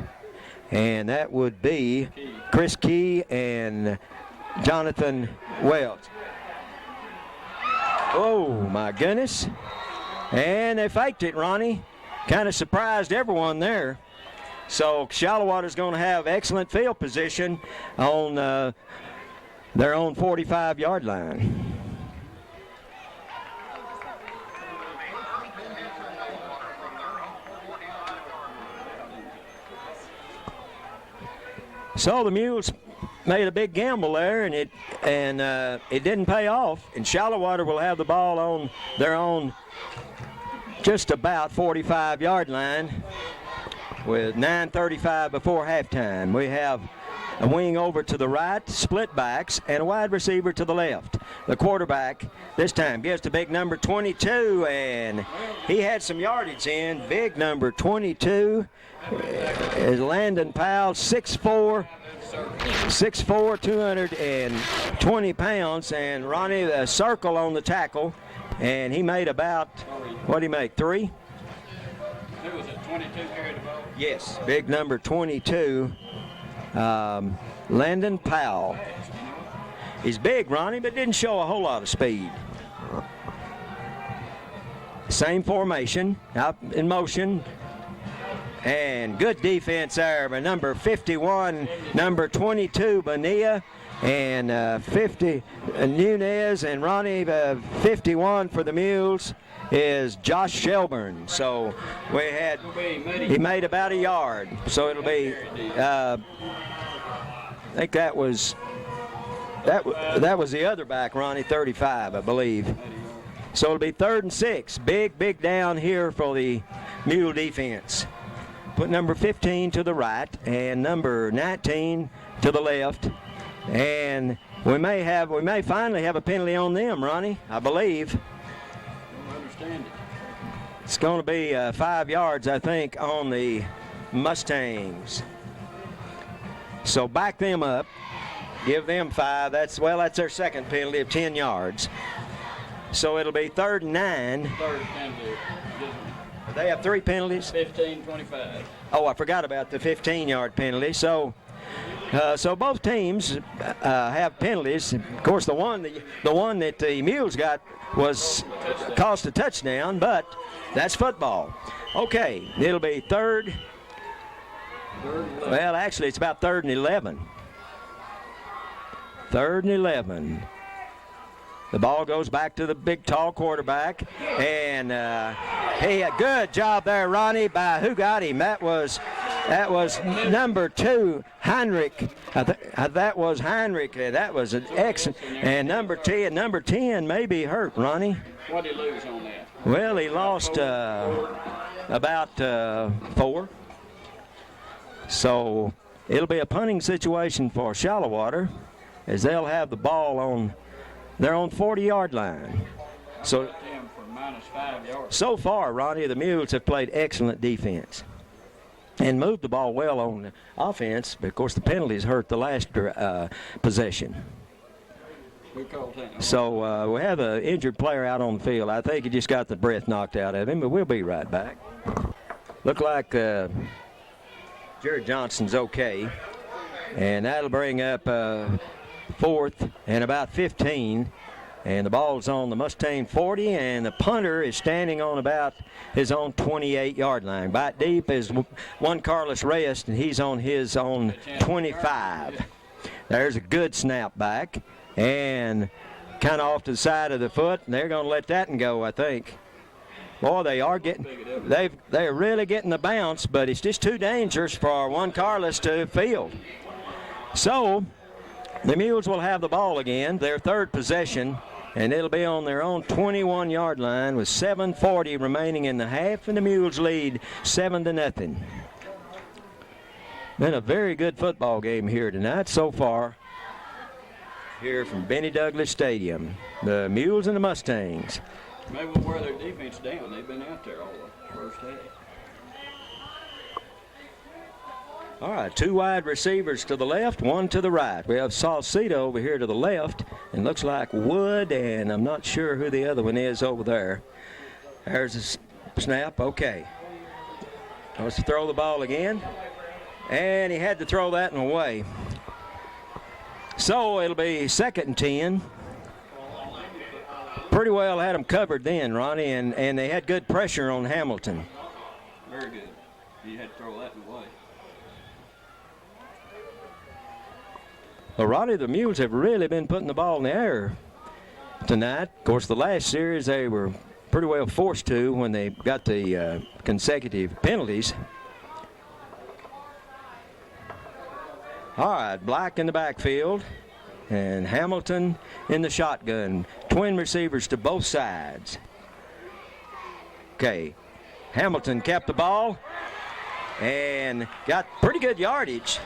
and that would be Chris Key and Jonathan Welch. Oh, my goodness. And they faked it, Ronnie. Kind of surprised everyone there. So Shallowater's going to have excellent field position on their own 45-yard line. So the Mules made a big gamble there, and it didn't pay off. And Shallowater will have the ball on their own just about 45-yard line with 9:35 before halftime. We have a wing over to the right, split backs, and a wide receiver to the left. The quarterback this time gives to big number 22, and he had some yardage in. Big number 22 is Landon Powell, 6'4", 220 pounds, and Ronnie, the circle on the tackle, and he made about, what did he make, 3? Who was it, 22 carried the ball? Yes, big number 22, Landon Powell. He's big, Ronnie, but didn't show a whole lot of speed. Same formation, out in motion. And good defense there by number 51, number 22, Bonilla, and 50, Nunez, and Ronnie, 51 for the Mules is Josh Shelburne. So he made about a yard. So it'll be, I think that was the other back, Ronnie, 35, I believe. So it'll be 3rd and 6. Big down here for the Mule defense. Put number 15 to the right and number 19 to the left. And we may finally have a penalty on them, Ronnie, I believe. I don't understand it. It's going to be 5 yards, I think, on the Mustangs. So back them up, give them 5. That's their second penalty of 10 yards. So it'll be 3rd and 9. Third penalty. They have 3 penalties. 15, 25. Oh, I forgot about the 15-yard penalty. So So both teams have penalties. Of course, the one that the Mules got was cost a touchdown, but that's football. Okay, it'll be third. Well, actually, it's about 3rd and 11. 3rd and 11. The ball goes back to the big, tall quarterback. And hey, a good job there, Ronnie, by who got him. That was number 2, Heinrich. That was Heinrich. That was an excellent. And number 10 may be hurt, Ronnie. What did he lose on that? Well, he lost about 4. So it'll be a punting situation for Shallowater as they'll have the ball on their own 40-yard line. So so far, Ronnie, the Mules have played excellent defense and moved the ball well on the offense, but of course the penalties hurt the last possession. So we have an injured player out on the field. I think he just got the breath knocked out of him, but we'll be right back. Look like Jared Johnson's okay, and that'll bring up 4th and about 15, and the ball's on the Mustang 40, and the punter is standing on about his own 28-yard line. Back deep is one Carlos Reyes, and he's on his own 25. There's a good snap back, and kind of off to the side of the foot, and they're going to let that one go, I think. Boy, they're really getting the bounce, but it's just too dangerous for one Carlos to field. So the Mules will have the ball again, their 3rd possession, and it'll be on their own 21-yard line with 7:40 remaining in the half, and the Mules lead 7-0. Been a very good football game here tonight so far here from Benny Douglas Stadium. The Mules and the Mustangs. Maybe we'll wear their defense down. They've been out there all the first half. All right, 2 wide receivers to the left, 1 to the right. We have Salcedo over here to the left, and looks like Wood, and I'm not sure who the other one is over there. There's a snap. Okay. Wants to throw the ball again, and he had to throw that one away. So it'll be 2nd and 10. Pretty well had them covered then, Ronnie, and they had good pressure on Hamilton. Very good. He had to throw that one away. Well, Ronnie, the Mules have really been putting the ball in the air tonight. Of course, the last series they were pretty well forced to when they got the consecutive penalties. All right, Black in the backfield and Hamilton in the shotgun. Twin receivers to both sides. Okay, Hamilton kept the ball and got pretty good yardage.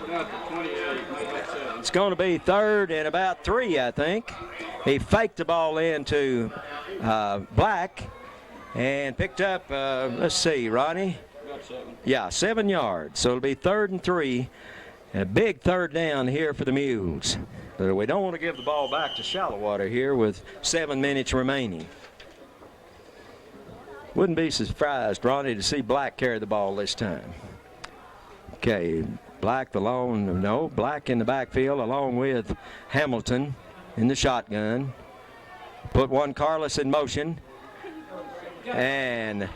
It's going to be 3rd and about 3, I think. He faked the ball into Black and picked up, let's see, Ronnie? About 7. Yeah, 7 yards. So it'll be 3rd and 3. A big 3rd down here for the Mules. But we don't want to give the ball back to Shallowater here with 7 minutes remaining. Wouldn't be surprised, Ronnie, to see Black carry the ball this time. Okay, Black Black in the backfield along with Hamilton in the shotgun. Put one Carlos in motion. And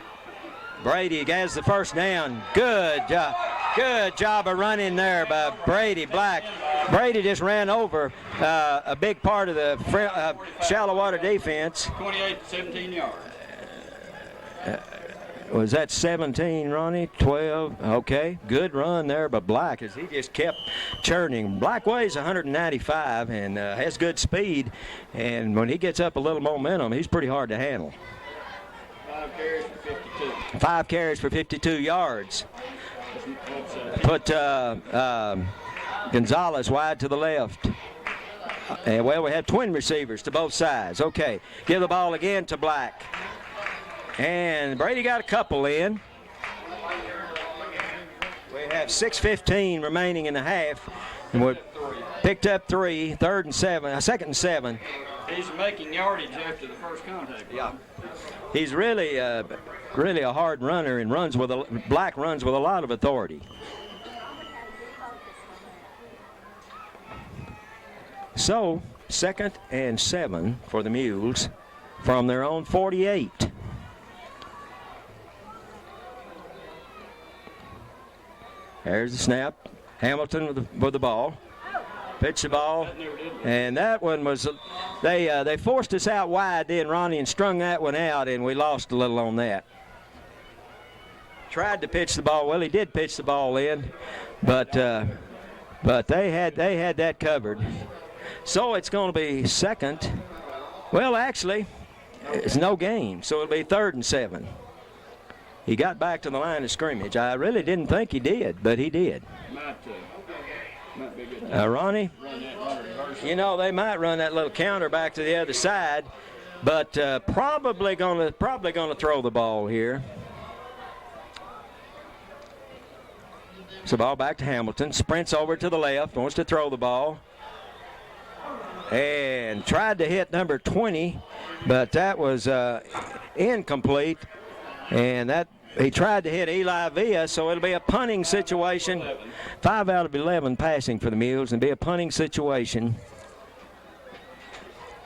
Brady has the 1st down. Good job. Good job of running there by Brady Black. Brady just ran over a big part of the Shallowater defense. 28 to 17 yards. Was that 17, Ronnie? 12. Okay, good run there by Black as he just kept churning. Black weighs 195 and has good speed, and when he gets up a little momentum, he's pretty hard to handle. 5 carries for 52. 5 carries for 52 yards. Put Gonzalez wide to the left. And well, we have twin receivers to both sides. Okay, give the ball again to Black. And Brady got a couple in. We have 6:15 remaining in the half. And we picked up 3, 2nd and 7. He's making yardage after the first contact. Yeah. He's really a hard runner and Black runs with a lot of authority. So, 2nd and 7 for the Mules from their own 48. There's the snap. Hamilton with the ball. Pitch the ball. And that one was, they forced us out wide then, Ronnie, and strung that one out, and we lost a little on that. Tried to pitch the ball. Well, he did pitch the ball in, but they had that covered. So it's going to be 2nd. Well, actually, it's no game, so it'll be 3rd and 7. He got back to the line of scrimmage. I really didn't think he did, but he did. Ronnie, you know, they might run that little counter back to the other side, but probably gonna throw the ball here. So ball back to Hamilton. Sprints over to the left. Wants to throw the ball. And tried to hit number 20, but that was incomplete. And that he tried to hit Eli Villa, so it'll be a punting situation. 5 out of 11 passing for the Mules, and be a punting situation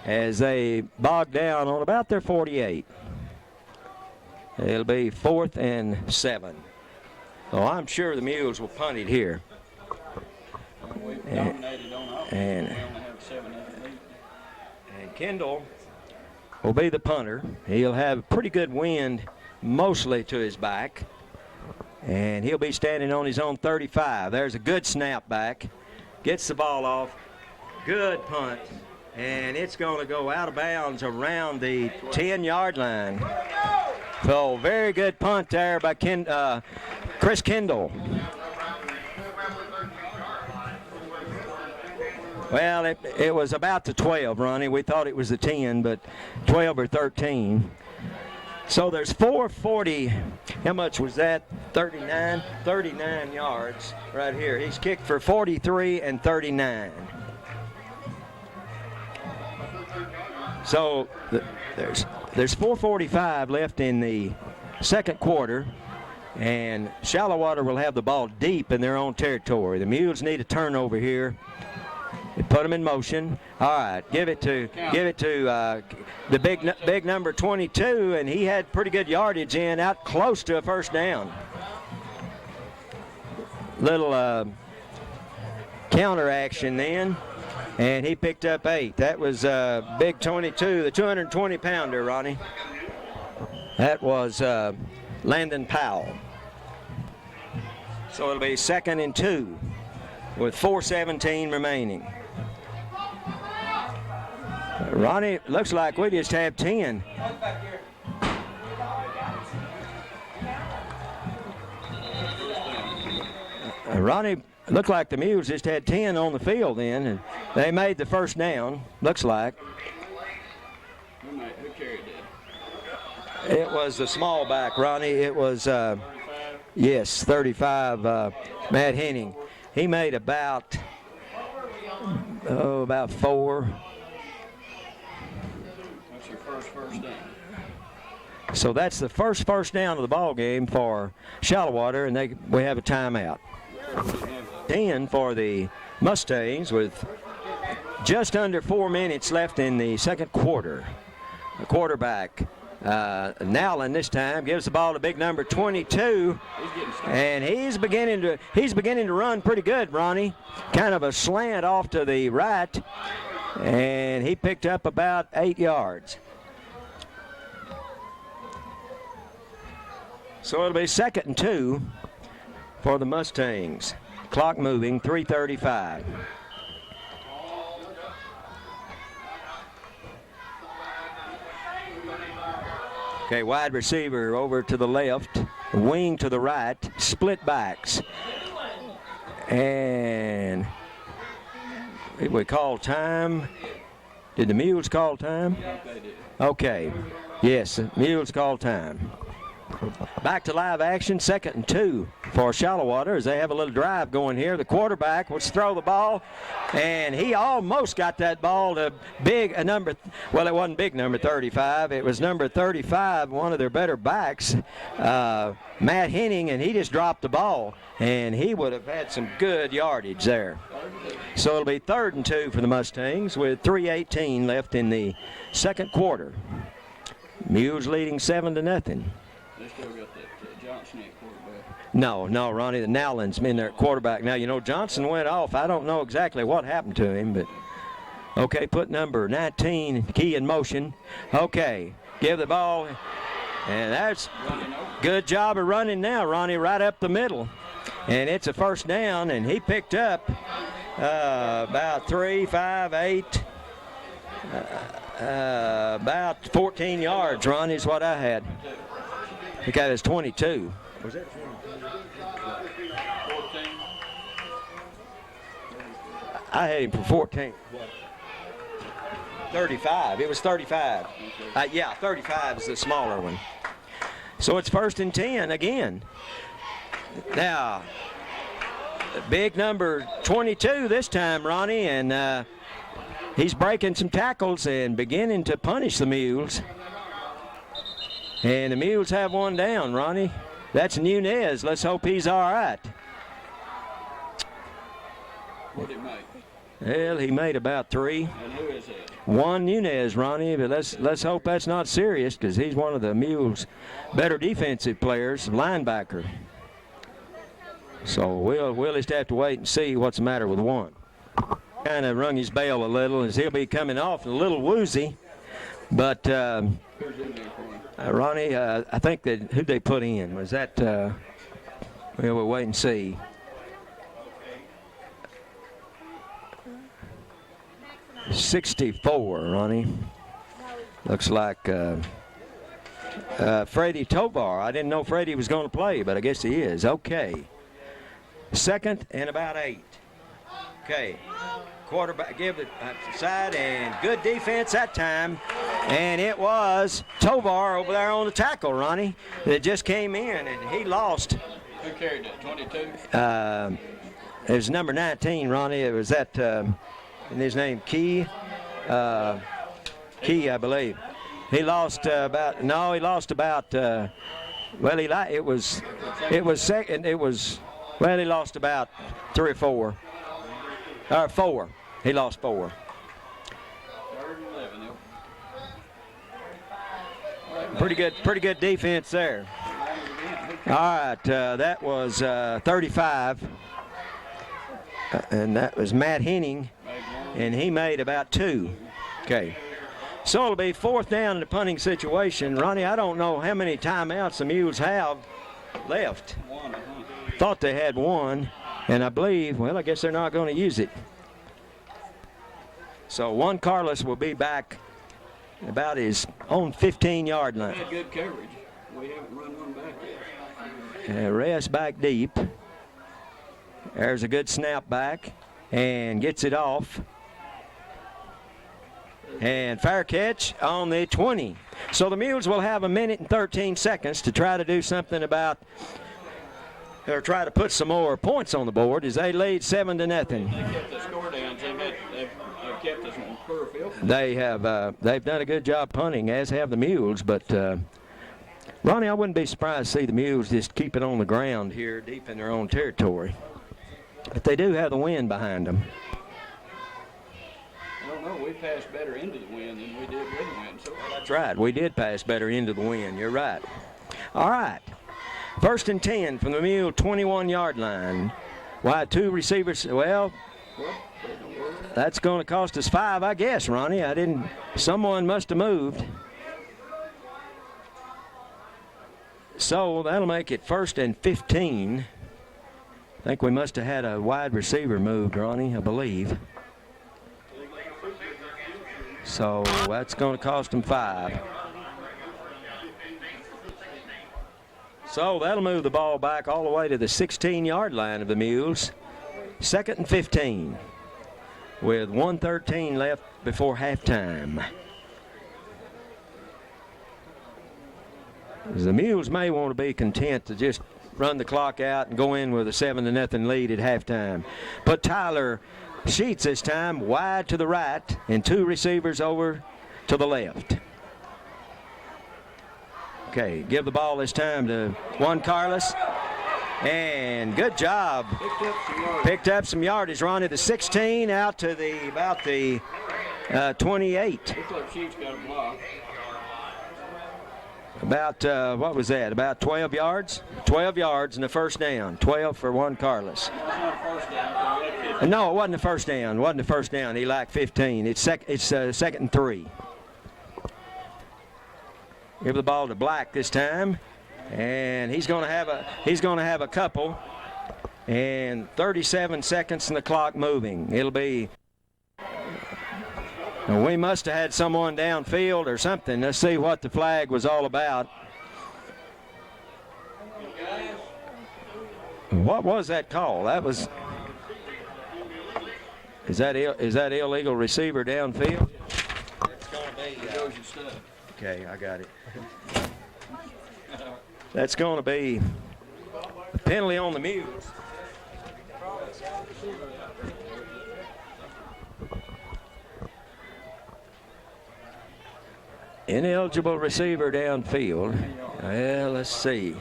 as they bog down on about their 48. It'll be 4th and 7. So I'm sure the Mules will punt it here. And Kendall will be the punter. He'll have pretty good wind mostly to his back, and he'll be standing on his own 35. There's a good snap back. Gets the ball off. Good punt. And it's going to go out of bounds around the 10-yard line. So very good punt there by Chris Kendall. Well, it was about the 12, Ronnie. We thought it was the 10, but 12 or 13. So there's 440. How much was that? 39? 39 yards right here. He's kicked for 43 and 39. So there's 4:45 left in the 2nd quarter, and Shallowater will have the ball deep in their own territory. The Mules need a turnover here. They put them in motion. All right, give it to the big number 22, and he had pretty good yardage in, out close to a first down. Little counter action then, and he picked up 8. That was big 22, the 220-pounder, Ronnie. That was Landon Powell. So it'll be 2nd and 2 with 4:17 remaining. Ronnie, looks like we just have 10. Ronnie, looked like the Mules just had 10 on the field then, and they made the first down, looks like. Who carried that? It was the small back, Ronnie. It was, yes, 35, Matt Henning. He made about 4. That's your first down. So that's the first down of the ball game for Shallowater, and we have a timeout. 10 for the Mustangs with just under 4 minutes left in the 2nd quarter. The quarterback, Nowlin, this time gives the ball to big number 22, and he's beginning to run pretty good, Ronnie. Kind of a slant off to the right, and he picked up about 8 yards. So it'll be 2nd and 2 for the Mustangs. Clock moving, 3:35. Okay, wide receiver over to the left, wing to the right, split backs. And did we call time? Did the Mules call time? Okay. Yes, the Mules call time. Back to live action, 2nd and 2 for Shallowater as they have a little drive going here. The quarterback wants to throw the ball, and he almost got that ball to number, well, it wasn't big number 35. It was number 35, one of their better backs, Matt Henning, and he just dropped the ball, and he would have had some good yardage there. So it'll be 3rd and 2 for the Mustangs with 3:18 left in the second quarter. Mules leading 7-0. They still got that Johnson at quarterback. No, Ronnie, the Nowlin's been there at quarterback. Now, you know, Johnson went off. I don't know exactly what happened to him, but okay, put number 19, key in motion. Okay, give the ball, and that's good job of running now, Ronnie, right up the middle. And it's a 1st down, and he picked up about 3, 5, 8, about 14 yards, Ronnie, is what I had. I think that was 22. Was that 14? I had him for 14. 35. It was 35. Yeah, 35 is the smaller one. So it's 1st and 10 again. Now, big number 22 this time, Ronnie, and he's breaking some tackles and beginning to punish the Mules. And the Mules have one down, Ronnie. That's Nunez. Let's hope he's all right. What did he make? Well, he made about 3. And who is that? One Nunez, Ronnie, but let's hope that's not serious because he's one of the Mules' better defensive players, linebacker. So we'll just have to wait and see what's the matter with one. Kind of rung his bell a little as he'll be coming off a little woozy, but Ronnie, I think that who they put in was that. Well, we'll wait and see. '64, Ronnie. Looks like Freddie Tovar. I didn't know Freddie was going to play, but I guess he is. Okay. 2nd and about 8. Okay. Quarterback give it side, and good defense that time. And it was Tovar over there on the tackle, Ronnie, that just came in, and he lost. Who carried that, 22? It was number 19, Ronnie. It was that, and his name, Key, I believe. He lost about, well, it was second, well, he lost about 3 or 4. 4. He lost 4. 3rd and 11. Pretty good defense there. All right, that was 35, and that was Matt Henning, and he made about 2. Okay. So it'll be 4th down in the punting situation. Ronnie, I don't know how many timeouts the Mules have left. Thought they had 1, and I believe, well, I guess they're not going to use it. So Juan Carlos will be back about his own 15-yard line. We had good coverage. We haven't run one back yet. Rest back deep. There's a good snap back and gets it off. And fair catch on the 20. So the Mules will have 1 minute and 13 seconds to try to do something about, or try to put some more points on the board as they lead 7-0. They kept the score down. They've kept us on clear field. They have. They've done a good job punting, as have the Mules. But Ronnie, I wouldn't be surprised to see the Mules just keep it on the ground here, deep in their own territory. But they do have the wind behind them. I don't know. We passed better into the wind than we did with the wind. So that's right. We did pass better into the wind. You're right. All right. 1st and 10 from the Mule 21-yard line. Why, 2 receivers? Well, that's going to cost us 5, I guess, Ronnie. Someone must have moved. So that'll make it 1st and 15. I think we must have had a wide receiver moved, Ronnie, I believe. So that's going to cost them 5. So that'll move the ball back all the way to the 16-yard line of the Mules. 2nd and 15 with 1:13 left before halftime. The Mules may want to be content to just run the clock out and go in with a 7-0 lead at halftime. But Tyler Sheets this time wide to the right and 2 receivers over to the left. Okay, give the ball this time to Juan Carlos. And good job. Picked up some yardage, Ronnie. The 16 out to about the 28. Looks like Sheets got a block. About, what was that, about 12 yards? 12 yards and a first down. 12 for Juan Carlos. No, it wasn't the first down. It wasn't the first down. He lacked 15. It's second and 3. Give the ball to Black this time. And he's going to have a couple. And 37 seconds and the clock moving. It'll be... We must have had someone downfield or something. Let's see what the flag was all about. What was that call? That was... Is that illegal receiver downfield? It's going to be... Okay, I got it. That's going to be a penalty on the Mules. Ineligible receiver downfield. Well, let's see.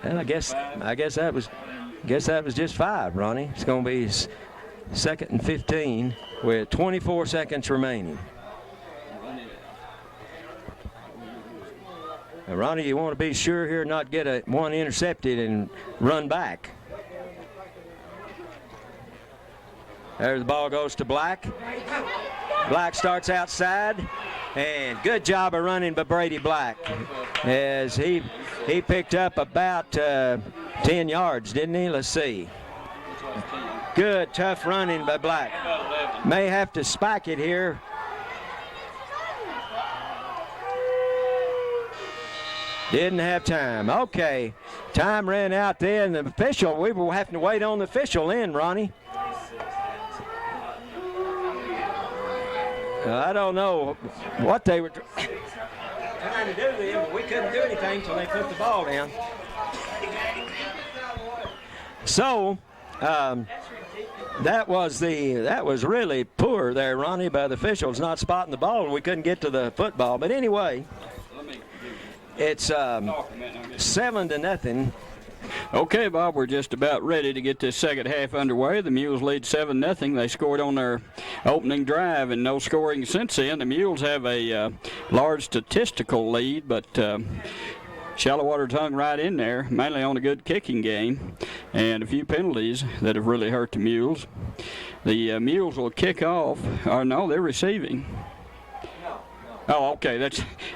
And I guess that was just 5, Ronnie. It's going to be second and 15 with 24 seconds remaining. Now, Ronnie, you want to be sure here not get one intercepted and run back. There the ball goes to Black. Black starts outside, and good job of running by Brady Black as he picked up about 10 yards, didn't he? Let's see. Good, tough running by Black. May have to spike it here. Didn't have time. Okay, time ran out there, and the official, we were having to wait on the official then, Ronnie. I don't know what they were trying to do then, but we couldn't do anything until they put the ball down. So, that was really poor there, Ronnie, by the officials not spotting the ball, and we couldn't get to the football. But anyway, it's 7-0. Okay, Bob, we're just about ready to get this second half underway. The Mules lead 7-0. They scored on their opening drive and no scoring since then. The Mules have a large statistical lead, but Shallowater's hung right in there, mainly on a good kicking game and a few penalties that have really hurt the Mules. The Mules will kick off. Or no, they're receiving. Oh, okay,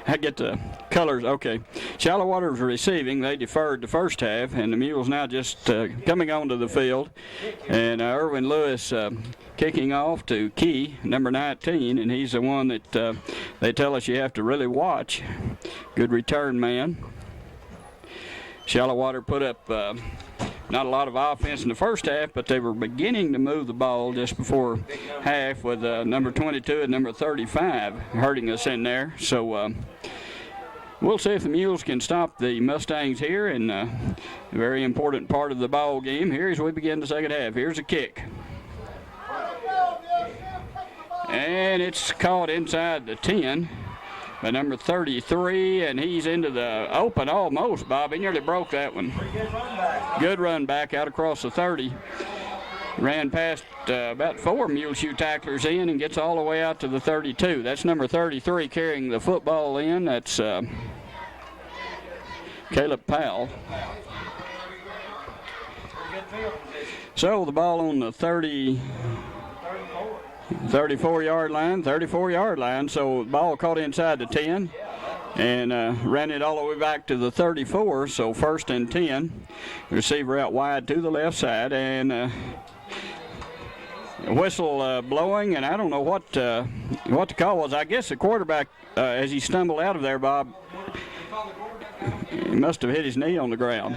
I get the colors. Okay, Shallowater's receiving. They deferred the first half, and the Mules now just coming onto the field. And Irwin Lewis kicking off to Key, number 19, and he's the one that they tell us you have to really watch. Good return man. Shallowater put up not a lot of offense in the first half, but they were beginning to move the ball just before half with number 22 and number 35 hurting us in there. So we'll see if the Mules can stop the Mustangs here, and a very important part of the ball game here as we begin the second half. Here's a kick. And it's caught inside the 10 by number 33, and he's into the open almost, Bob. He nearly broke that one. Good run back out across the 30. Ran past about 4 Muleshoe tacklers in and gets all the way out to the 32. That's number 33 carrying the football in. That's Caleb Powell. So the ball on the 34-yard line, so the ball caught inside the 10 and ran it all the way back to the 34, so first and 10. Receiver out wide to the left side, and whistle blowing, and I don't know what the call was. I guess the quarterback, as he stumbled out of there, Bob, he must have hit his knee on the ground.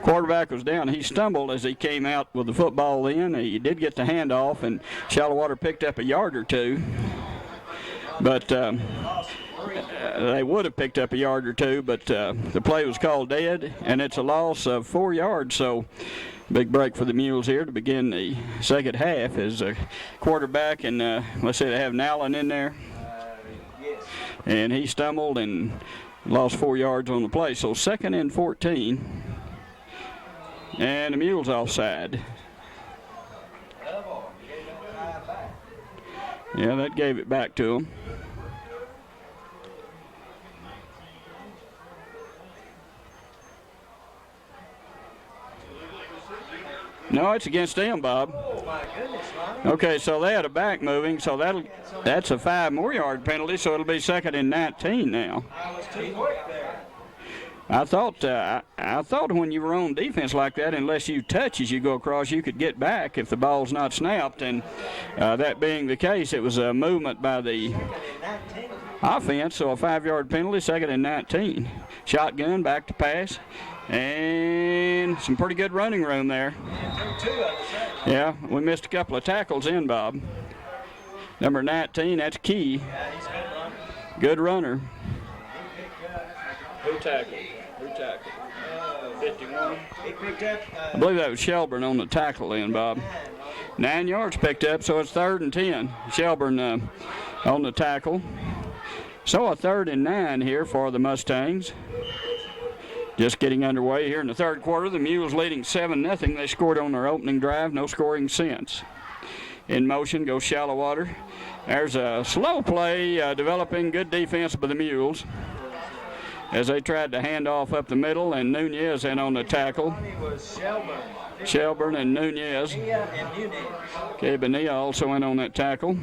Quarterback was down. He stumbled as he came out with the football in. He did get the handoff, and Shallowater picked up a yard or two. But they would have picked up a yard or two, but the play was called dead, and it's a loss of 4 yards. So big break for the Mules here to begin the second half as a quarterback, and let's say they have Nallen in there. Yes. And he stumbled and lost 4 yards on the play. So 2nd and 14, and the Mules offside. Yeah, that gave it back to him. No, it's against them, Bob. Oh, my goodness, Ronnie. Okay, so they had a back moving, so that's a 5 more yard penalty, so it'll be 2nd and 19 now. I was too quick there. I thought when you were on defense like that, unless you touch as you go across, you could get back if the ball's not snapped. And that being the case, it was a movement by the offense, so a 5 yard penalty, 2nd and 19. Shotgun, back to pass, and some pretty good running room there. Yeah, we missed a couple of tackles in, Bob. Number 19, that's Key. Good runner. Who tackled? 51. He picked up. I believe that was Shelburne on the tackle then, Bob. 9 yards picked up, so it's 3rd and 10. Shelburne on the tackle. So a 3rd and 9 here for the Mustangs. Just getting underway here in the third quarter. The Mules leading 7-0. They scored on their opening drive. No scoring since. In motion goes Shallowater. There's a slow play developing. Good defense by the Mules as they tried to hand off up the middle, and Nunez in on the tackle. Shelburne and Nunez. Okay, Bonilla also in on that tackle.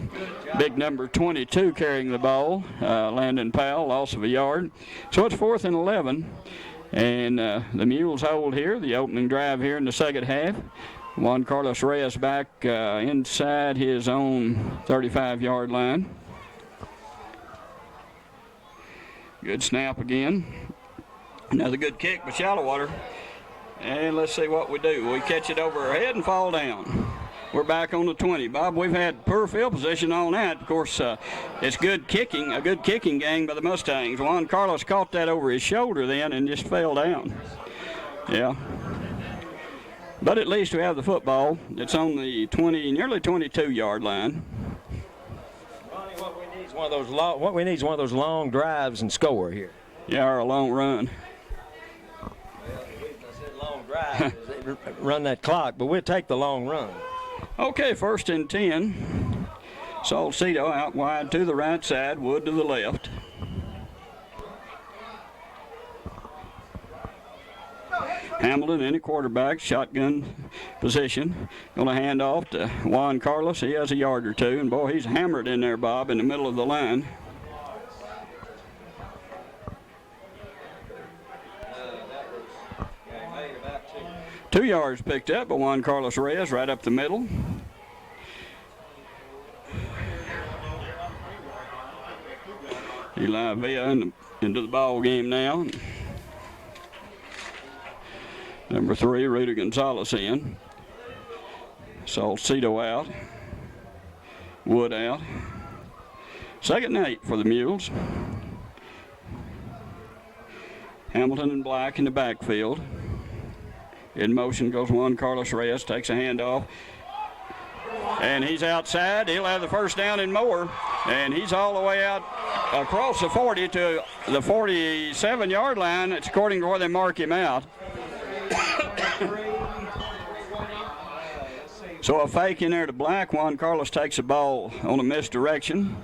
Big number 22 carrying the ball, Landon Powell, loss of a yard. So it's 4th and 11, and the Mules hold here, the opening drive here in the second half. Juan Carlos Reyes back inside his own 35-yard line. Good snap again. Another good kick by Shallowater. And let's see what we do. We catch it over our head and fall down. We're back on the 20. Bob, we've had poor field position on that. Of course, it's good kicking, a good kicking game by the Mustangs. Juan Carlos caught that over his shoulder then and just fell down. Yeah. But at least we have the football. It's on the nearly 22-yard line. What we need is one of those long drives and score here. Yeah, or a long run. Well, I said long drive, run that clock, but we'll take the long run. Okay, 1st and 10. Salcedo out wide to the right side, Wood to the left. Hamilton in a quarterback, shotgun position. Going to hand off to Juan Carlos. He has a yard or two, and boy, he's hammered in there, Bob, in the middle of the line. Two yards picked up by Juan Carlos Reyes right up the middle. Eli Villa into the ball game now. Number 3, Rudy Gonzalez in. Salcedo out. Wood out. 2nd and 8 for the Mules. Hamilton and Black in the backfield. In motion goes Juan Carlos Reyes, takes a handoff. And he's outside. He'll have the first down and more. And he's all the way out across the 40 to the 47-yard line. It's according to where they mark him out. So a fake in there to Black. Juan Carlos takes the ball on a misdirection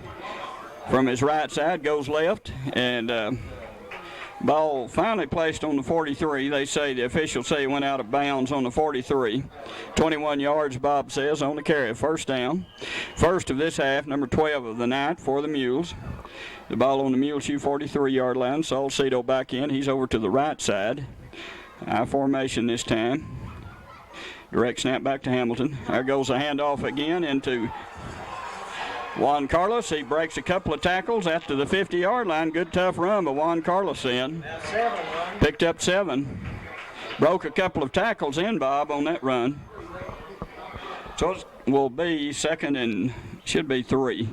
from his right side, goes left, and ball finally placed on the 43. They say, the officials say, he went out of bounds on the 43. 21 yards, Bob says, on the carry. First down. First of this half, number 12 of the night for the Mules. The ball on the Muleshoe 43-yard line. Salcedo back in. He's over to the right side. High formation this time. Direct snap back to Hamilton. There goes a handoff again into Juan Carlos. He breaks a couple of tackles after the 50-yard line. Good tough run by Juan Carlos in. Picked up 7. Broke a couple of tackles in, Bob, on that run. So it will be 2nd and should be 3.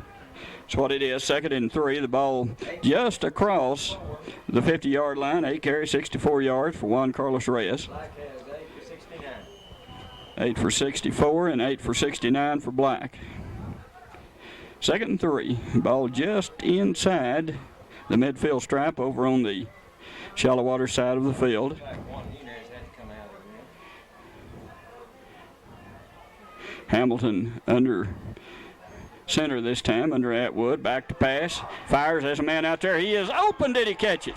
That's what it is. 2nd and 3. The ball just across the 50-yard line. 8 carries, 64 yards for Juan Carlos Reyes. 8 for 64 and 8 for 69 for Black. 2nd and 3. Ball just inside the midfield stripe over on the Shallowater side of the field. Hamilton under center this time, under Atwood. Back to pass. Fires. There's a man out there. He is open. Did he catch it?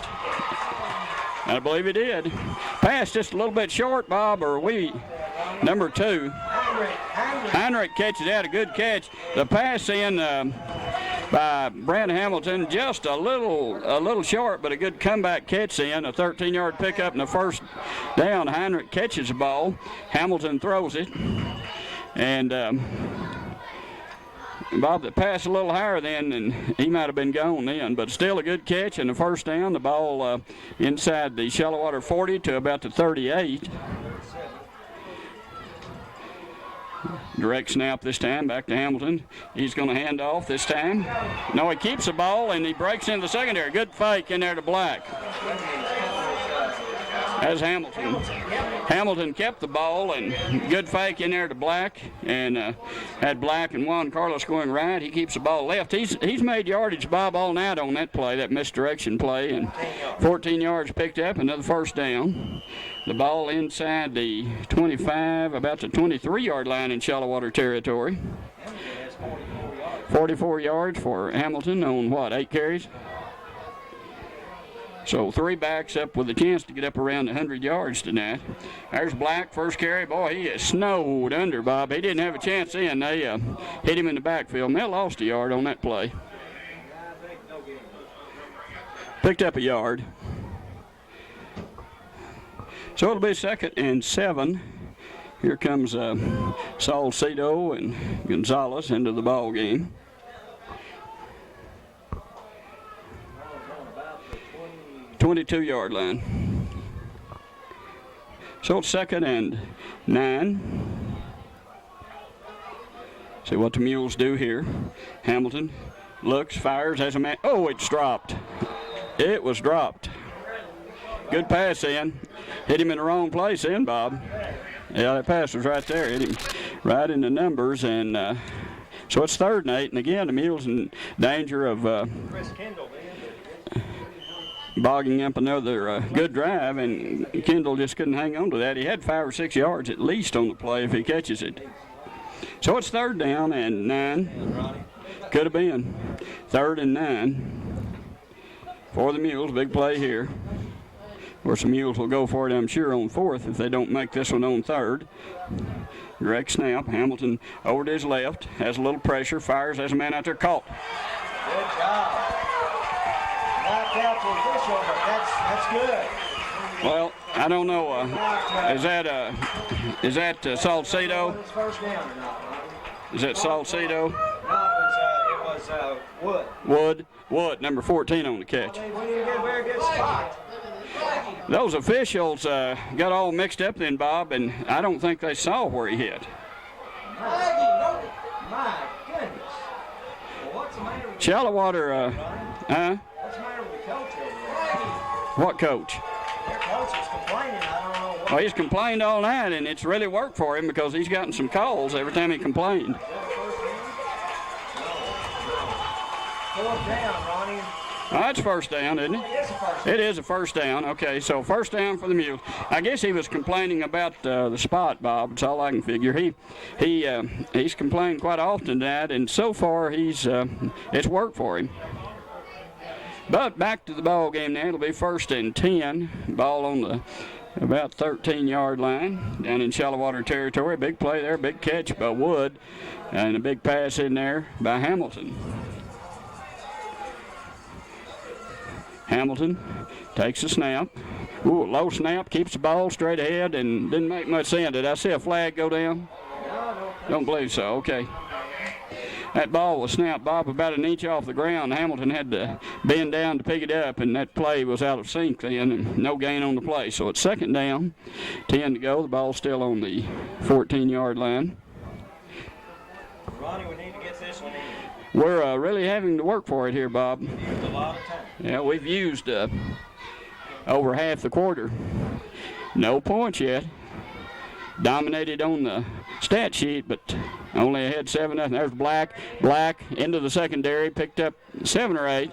I believe he did. Pass just a little bit short, Bob, or number 2. Heinrich catches out. A good catch. The pass in by Brent Hamilton, just a little short, but a good comeback catch in. A 13-yard pickup and a first down. Heinrich catches the ball. Hamilton throws it. And Bob, that passed a little higher then, and he might have been gone then, but still a good catch and a first down. The ball inside the Shallowater 40 to about the 38. Direct snap this time, back to Hamilton. He's going to hand off this time. No, he keeps the ball, and he breaks into the secondary. Good fake in there to Black. As Hamilton. Hamilton kept the ball, and good fake in there to Black, and had Black and Juan Carlos going right. He keeps the ball left. He's made yardage, Bob, all night on that play, that misdirection play, and 14 yards picked up, another first down. The ball inside the 25, about the 23-yard line in Shallowater territory. 44 yards for Hamilton on what, 8 carries? So 3 backs up with a chance to get up around 100 yards tonight. There's Black, first carry. Boy, he is snowed under, Bob. He didn't have a chance in. They hit him in the backfield, and they lost a yard on that play. Picked up a yard. So it'll be 2nd and 7. Here comes Salcedo and Gonzalez into the ball game. .22-yard line. So it's 2nd and 9. See what the Mules do here. Hamilton looks, fires, has a man. Oh, it's dropped. It was dropped. Good pass in. Hit him in the wrong place in, Bob. Yeah, that pass was right there. Hit him right in the numbers. And so it's 3rd and 8. And again, the Mules in danger of bogging up another good drive, and Kendall just couldn't hang on to that. He had 5 or 6 yards at least on the play if he catches it. So it's 3rd down and 9. Could have been 3rd and 9 for the Mules. Big play here. Of course, the Mules will go for it, I'm sure, on 4th if they don't make this one on 3rd. Direct snap. Hamilton over to his left. Has a little pressure. Fires. Has a man out there caught. Good job. Knocked out the official, but that's good. Well, I don't know. Is that Salcedo? First down or not? Is that Salcedo? No, it was Wood. Wood, number 14 on the catch. We didn't get a very good spot. Those officials got all mixed up then, Bob, and I don't think they saw where he hit. My goodness. Well, what's the matter with Shallowater, What's the matter with the coach over there? What coach? Their coach is complaining. I don't know what. Well, he's complained all night, and it's really worked for him because he's gotten some calls every time he complained. Fourth down, Ronnie. That's first down, isn't it? It is a first down. Okay, so first down for the Mules. I guess he was complaining about the spot, Bob. That's all I can figure. He's complained quite often that, and so far it's worked for him. But back to the ball game now. It'll be 1st and 10. Ball on the about 13-yard line down in Shallowater territory. Big play there, big catch by Wood, and a big pass in there by Hamilton. Hamilton takes a snap. Ooh, low snap, keeps the ball straight ahead, and didn't make much sense. Did I see a flag go down? Don't believe so. Okay. That ball was snapped, Bob, about an inch off the ground. Hamilton had to bend down to pick it up, and that play was out of sync then, and no gain on the play. So it's 2nd down, 10 to go. The ball's still on the 14-yard line. Ronnie, we need to get this one in. We're really having to work for it here, Bob. A lot of time. Yeah, we've used over half the quarter. No points yet. Dominated on the stat sheet, but only ahead 7-0. There's Black. Black into the secondary, picked up 7 or 8.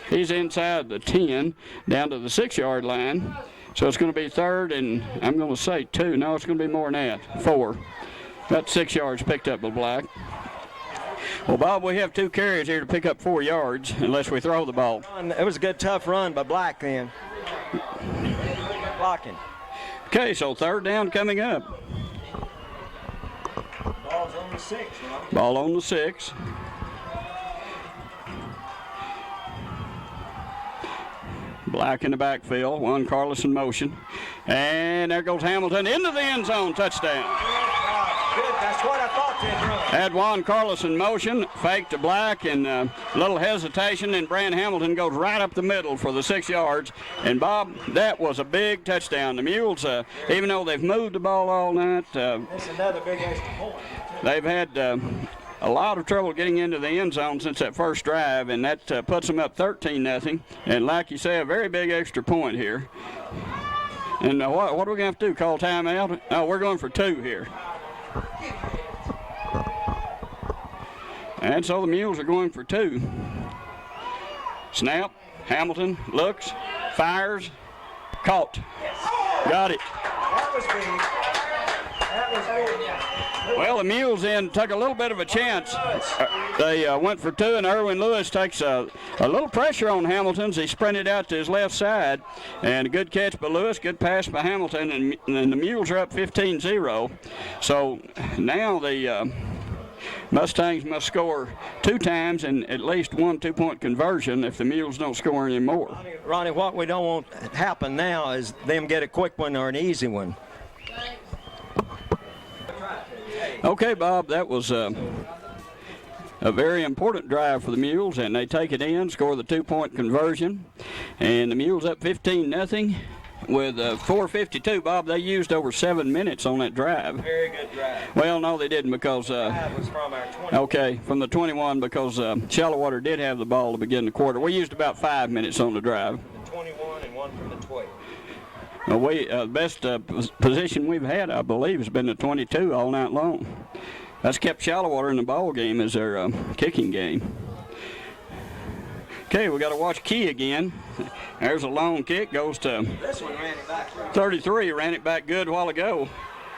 He's inside the 10, down to the 6-yard line. So it's going to be 3rd and I'm going to say 2. No, it's going to be more than that. 4. About 6 yards picked up by Black. Well, Bob, we have 2 carries here to pick up 4 yards unless we throw the ball. It was a good, tough run by Black then. Blocking. Okay, so 3rd down coming up. Ball's on the 6, right? Ball on the 6. Black in the backfield. Juan Carlos in motion. And there goes Hamilton into the end zone. Touchdown. Good. That's what I thought they'd run. Had Juan Carlos in motion, fake to Black, and a little hesitation, and Brand Hamilton goes right up the middle for the 6 yards. And, Bob, that was a big touchdown. The Mules, even though they've moved the ball all night, That's another big extra point. they've had a lot of trouble getting into the end zone since that first drive, and that puts them up 13-0. And like you say, a very big extra point here. And what are we going to have to do, call timeout? No, we're going for 2 here. And so the Mules are going for 2. Snap, Hamilton looks, fires, caught. Got it. That was big. That was big. Well, the Mules then took a little bit of a chance. They went for 2, and Erwin Lewis takes a little pressure on Hamilton as he sprinted out to his left side. And a good catch by Lewis, good pass by Hamilton, and the Mules are up 15-0. So now the Mustangs must score 2 times and at least 1 2-point conversion if the Mules don't score any more. Ronnie, what we don't want to happen now is them get a quick one or an easy one. Okay, Bob, that was a very important drive for the Mules, and they take it in, score the 2-point conversion, and the Mules up 15-0 with 4:52. Bob, they used over 7 minutes on that drive. Very good drive. Well, no, they didn't because That was from our 20. okay, from the 21 because Shallowater did have the ball to begin the quarter. We used about 5 minutes on the drive. The 21 and 1 from the 12. Well, the best position we've had, I believe, has been the 22 all night long. That's kept Shallowater in the ball game as their kicking game. Okay, we got to watch Key again. There's a long kick, goes to This one ran it back. 33, ran it back good a while ago.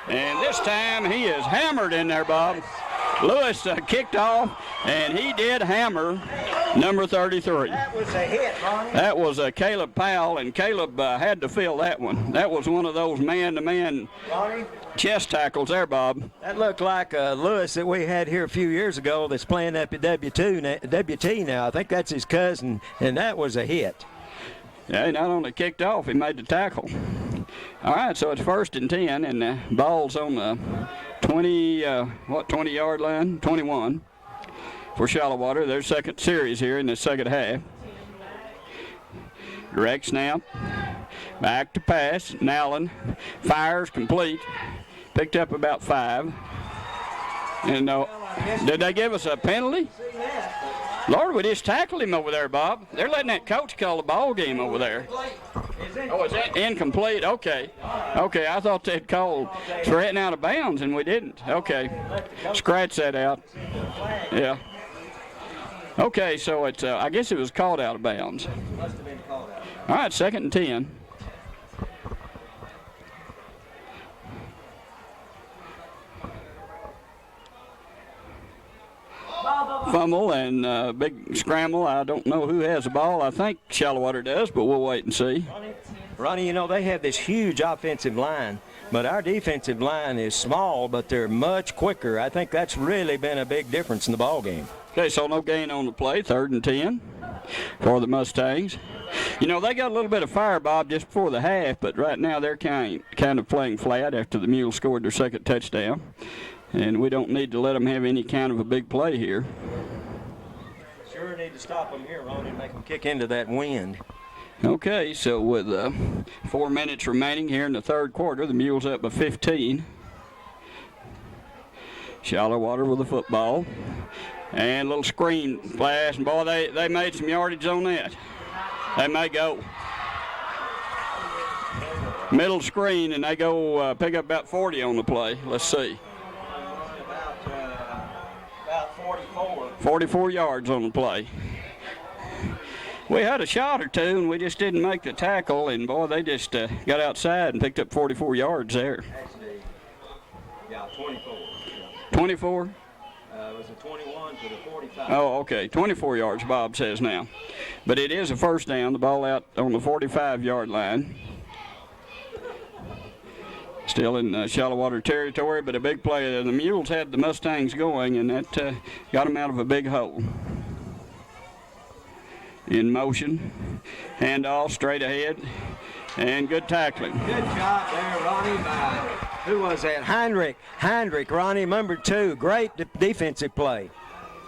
And this time he is hammered in there, Bob. Lewis kicked off, and he did hammer number 33. That was a hit, Ronnie. That was Caleb Powell, and Caleb had to fill that one. That was one of those man-to-man Ronnie, chest tackles there, Bob. that looked like Lewis that we had here a few years ago that's playing up at WT now. I think that's his cousin, and that was a hit. Yeah, he not only kicked off, he made the tackle. All right, so it's 1st and 10, and the ball's on the 20-yard line, 21 for Shallowater. Their second series here in the second half. Direct snap, back to pass. Nowlin fires, complete. Picked up about 5. And did they give us a penalty? Lord, we just tackled him over there, Bob. They're letting that coach call the ball game over there. Oh, is that incomplete? Okay. Okay, I thought they'd called threatening out of bounds, and we didn't. Okay. Scratch that out. Yeah. Okay, so it's I guess it was called out of bounds. Must have been called out. All right, 2nd and 10. Fumble and big scramble. I don't know who has the ball. I think Shallowater does, but we'll wait and see. Ronnie, you know, they have this huge offensive line, but our defensive line is small, but they're much quicker. I think that's really been a big difference in the ball game. Okay, so no gain on the play, 3rd and 10 for the Mustangs. You know, they got a little bit of fire, Bob, just before the half, but right now they're kind of playing flat after the Mules scored their 2nd touchdown. And we don't need to let them have any kind of a big play here. Sure need to stop them here, Ronnie, and make them kick into that wind. Okay, so with 4 minutes remaining here in the 3rd quarter, the Mules up by 15. Shallowater with the football. And a little screen flash, and boy, they made some yardage on that. They may go. Middle screen, and they go pick up about 40 on the play. Let's see. About 44. 44 yards on the play. We had a shot or two, and we just didn't make the tackle, and boy, they just got outside and picked up 44 yards there. Actually, yeah, 24. 24? It was a 21 to the 45. Oh, okay. 24 yards, Bob says now. But it is a first down. The ball out on the 45-yard line. Still in Shallowater territory, but a big play. The Mules had the Mustangs going, and that got them out of a big hole. In motion. Handoff straight ahead. And good tackling. Good job there, Ronnie, by, who was that? Heinrich, Ronnie, number 2. Great defensive play.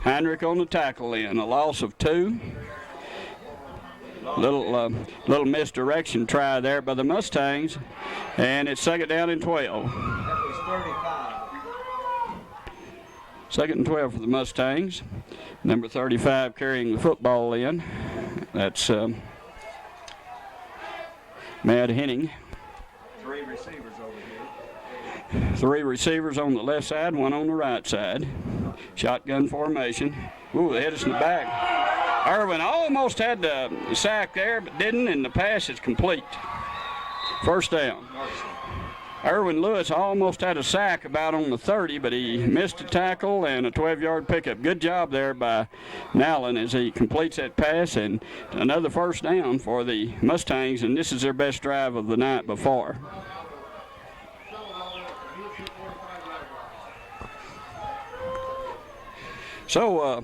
Heinrich on the tackle in. A loss of 2. Little misdirection try there by the Mustangs. And it's second down and 12. That was 35. Second and 12 for the Mustangs. Number 35 carrying the football in. That's Matt Henning. 3 receivers over here. 3 receivers on the left side, 1 on the right side. Shotgun formation. Ooh, they hit us in the back. Irwin almost had the sack there, but didn't, and the pass is complete. First down. Irwin Lewis almost had a sack about on the 30, but he missed a tackle and a 12-yard pickup. Good job there by Nowlin as he completes that pass, and another first down for the Mustangs, and this is their best drive of the night before. So,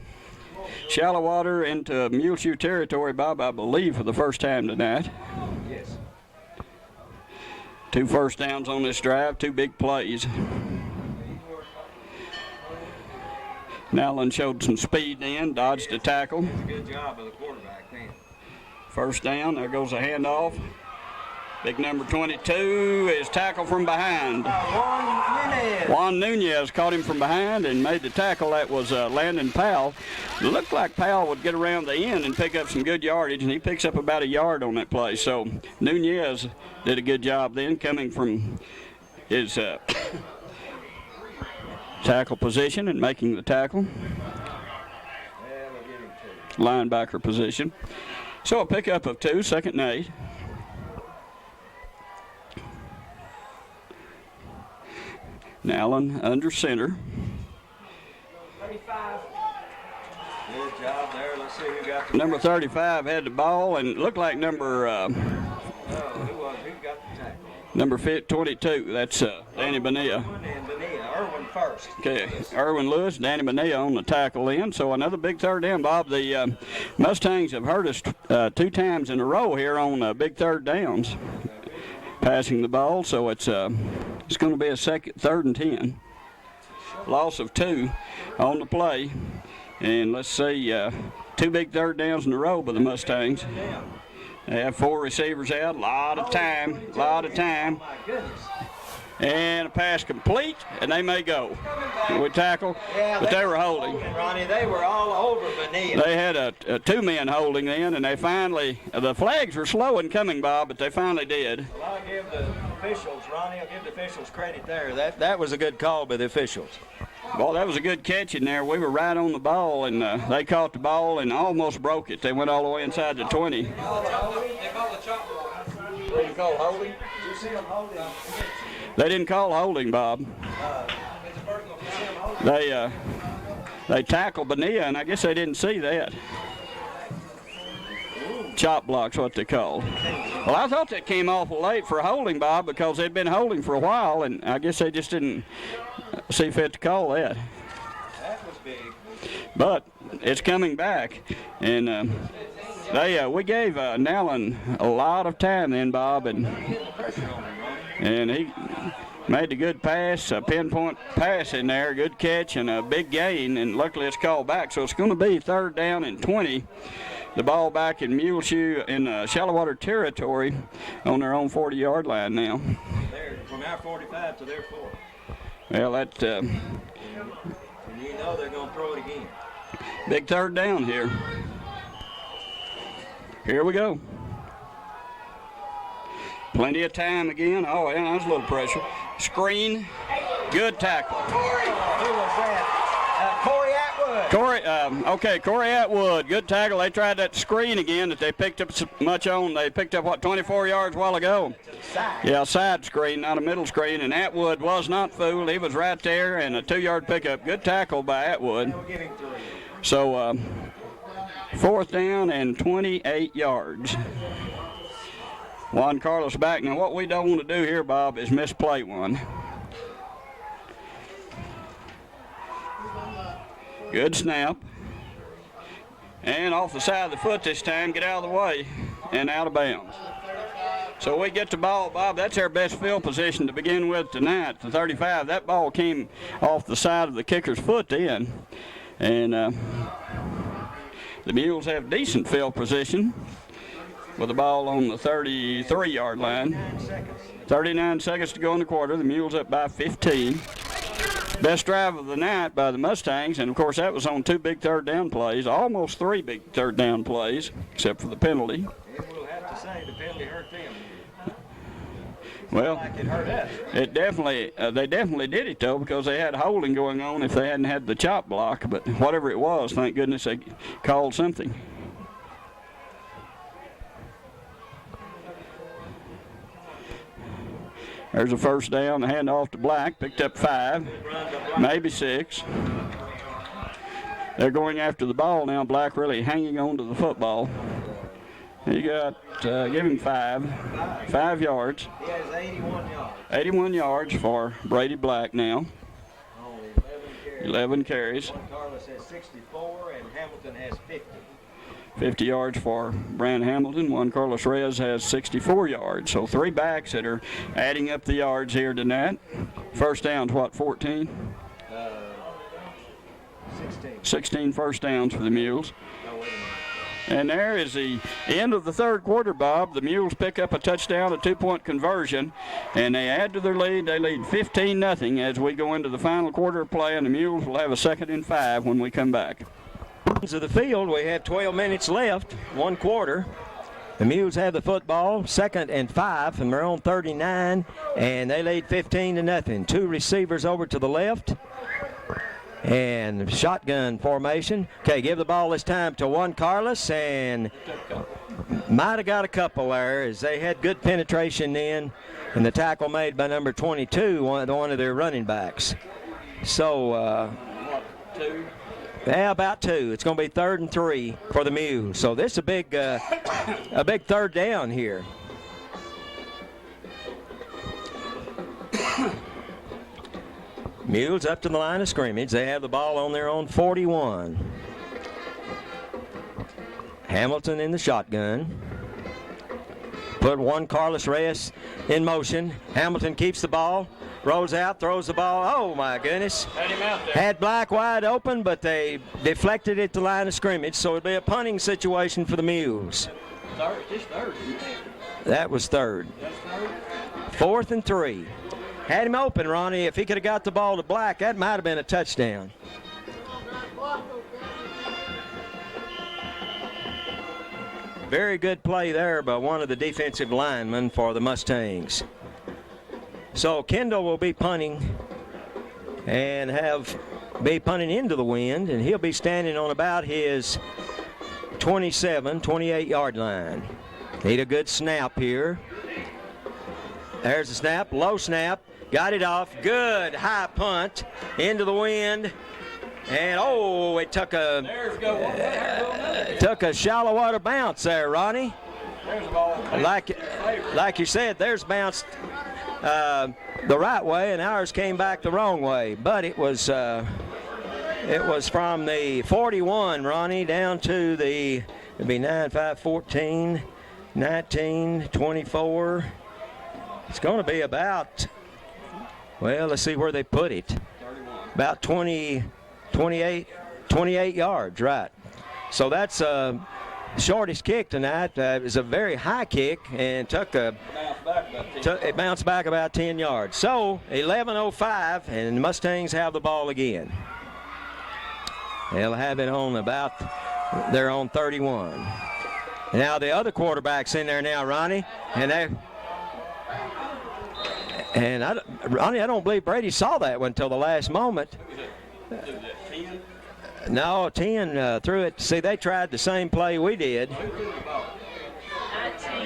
Shallowater into Muleshoe territory, Bob, I believe, for the first time tonight. Yes. 2 first downs on this drive, 2 big plays. Nowlin showed some speed then, dodged a tackle. Good job of the quarterback then. First down, there goes a handoff. Big number 22 is tackled from behind. Juan Nunez caught him from behind and made the tackle. That was Landon Powell. It looked like Powell would get around the end and pick up some good yardage, and he picks up about a yard on that play. So Nunez did a good job then coming from his tackle position and making the tackle. Linebacker position. So a pickup of 2, second and 8. Nowlin under center. 35. Good job there. Let's see who got the Number 35 had the ball, and it looked like number who got the tackle? number 22. That's Danny Bonilla. And Bonilla. Irwin first. Okay, Irwin Lewis, Danny Bonilla on the tackle in. So another big third down, Bob. The Mustangs have hurt us 2 times in a row here on big third downs, passing the ball. So it's going to be a third and 10. Loss of 2 on the play. And let's see, 2 big third downs in a row by the Mustangs. They have 4 receivers out, a lot of time. My goodness. And a pass complete, and they may go. We tackle, but they were holding. Ronnie, they were all over Bonilla. They had 2 men holding then, and they finally, the flags were slow in coming, Bob, but they finally did. Well, I'll give the officials, Ronnie, I'll give the officials credit there. That was a good call by the officials. Well, that was a good catch in there. We were right on the ball, and they caught the ball and almost broke it. They went all the way inside the 20. They called the chop block. They didn't call holding? Did you see them holding? They didn't call holding, Bob. They tackled Bonilla, and I guess they didn't see that. Chop block's what they called. Well, I thought that came awful late for holding, Bob, because they'd been holding for a while, and I guess they just didn't see fit to call that. That was big. But it's coming back, and we gave Nowlin a lot of time then, Bob, and he made a good pass, a pinpoint pass in there, good catch, and a big gain, and luckily it's called back. So it's going to be third down and 20. The ball back in Muleshoe in Shallowater territory on their own 40-yard line now. From our 45 to their 4. Well, that And you know they're going to throw it again. Big third down here. Here we go. Plenty of time again. Oh, yeah, that's a little pressure. Screen. Good tackle. Who was that? Corey Atwood. Corey Atwood. Good tackle. They tried that screen again that they picked up so much on. They picked up, 24 yards a while ago? Yeah, side screen, not a middle screen. And Atwood was not fooled. He was right there, and a 2-yard pickup. Good tackle by Atwood. So, 4th down and 28 yards. Juan Carlos back. Now, what we don't want to do here, Bob, is misplay one. Good snap. And off the side of the foot this time, get out of the way and out of bounds. So we get the ball, Bob. That's our best field position to begin with tonight, the 35. That ball came off the side of the kicker's foot then. And the Mules have decent field position with the ball on the 33-yard line. 39 seconds to go in the quarter. The Mules up by 15. Best drive of the night by the Mustangs, and of course that was on 2 big third down plays, almost 3 big third down plays, except for the penalty. And we'll have to say the penalty hurt them. Well, Like it hurt us. it definitely, they definitely did it though, because they had holding going on if they hadn't had the chop block. But whatever it was, thank goodness they called something. There's a first down, the handoff to Black, picked up 5, maybe 6. They're going after the ball now. Black really hanging on to the football. He got, give him 5 yards. He has 81 yards. 81 yards for Brady Black now. Only 11 carries. Carlos has 64 and Hamilton has 50. 50 yards for Brand Hamilton. Juan Carlos Reyes has 64 yards. So 3 backs that are adding up the yards here tonight. First down's what, 14? 16. 16 first downs for the Mules. Oh, wait a minute. And there is the end of the third quarter, Bob. The Mules pick up a touchdown, a 2-point conversion, and they add to their lead. They lead 15-0 as we go into the final quarter of play, and the Mules will have a 2nd and 5 when we come back. Of the field, we have 12 minutes left, 1 quarter. The Mules have the football, 2nd and 5 from their own 39, and they lead 15-0. 2 receivers over to the left, and shotgun formation. Okay, give the ball this time to Juan Carlos, and might have got a couple there as they had good penetration in, and the tackle made by number 22, one of their running backs. So, 2? Yeah, about 2. It's going to be 3rd and 3 for the Mules. So this is a big third down here. Mules up to the line of scrimmage. They have the ball on their own 41. Hamilton in the shotgun. Put Juan Carlos Reyes in motion. Hamilton keeps the ball. Rolls out, throws the ball. Oh, my goodness. Had him out there. Had Black wide open, but they deflected it to the line of scrimmage, so it'll be a punting situation for the Mules. Third. That was 3rd. That's 3rd. 4th and 3. Had him open, Ronnie. If he could have got the ball to Black, that might have been a touchdown. Very good play there by one of the defensive linemen for the Mustangs. So Kendall will be punting and be punting into the wind, and he'll be standing on about his 28-yard line. Need a good snap here. There's the snap, low snap, got it off, good high punt into the wind, and it took a shallow water bounce there, Ronnie. There's the ball. Like you said, there's bounced the right way, and ours came back the wrong way. But it was from the 41, Ronnie, down to it'd be 9, 5, 14, 19, 24. It's going to be about, well, let's see where they put it. 31. About 28 yards, right. So that's shortest kick tonight. It was a very high kick and took a It bounced back about 10 yards. So 11:05, and the Mustangs have the ball again. They'll have it on about their own 31. Now the other quarterback's in there now, Ronnie, Ronnie, I don't believe Brady saw that one until the last moment. No, 10 threw it. See, they tried the same play we did.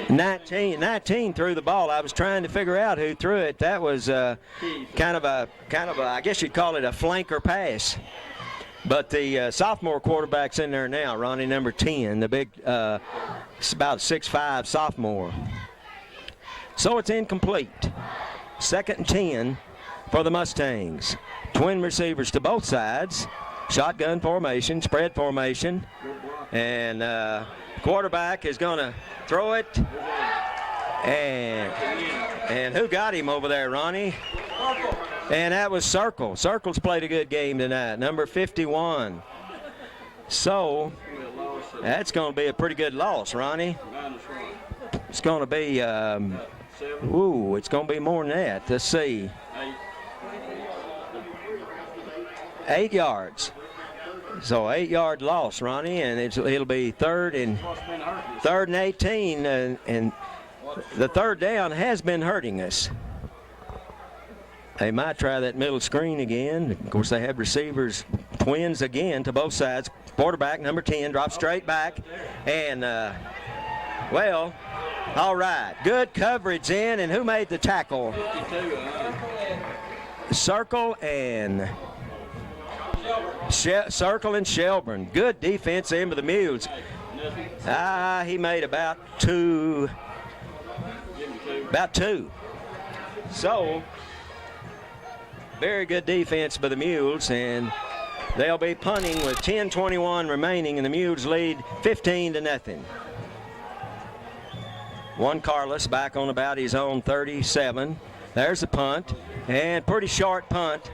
19 threw the ball. I was trying to figure out who threw it. That was kind of a, I guess you'd call it a flanker pass. But the sophomore quarterback's in there now, Ronnie, number 10, the big, it's about 6'5" sophomore. So it's incomplete. 2nd and 10 for the Mustangs. Twin receivers to both sides. Shotgun formation, spread formation. And quarterback is going to throw it. And who got him over there, Ronnie? And that was Circle. Circle's played a good game tonight, number 51. So that's going to be a pretty good loss, Ronnie. It's going to be, it's going to be more than that. Let's see. 8 yards. So 8-yard loss, Ronnie, and it'll be third and 18, and the third down has been hurting us. They might try that middle screen again. Of course, they have receivers, twins again to both sides. Quarterback, number 10, drops straight back. And, all right. Good coverage in. And who made the tackle? Circle and Shelburne. Good defense in with the Mules. He made about two. So, very good defense by the Mules, and they'll be punting with 10:21 remaining, and the Mules lead 15-0. Juan Carlos back on about his own 37. There's the punt, and pretty short punt,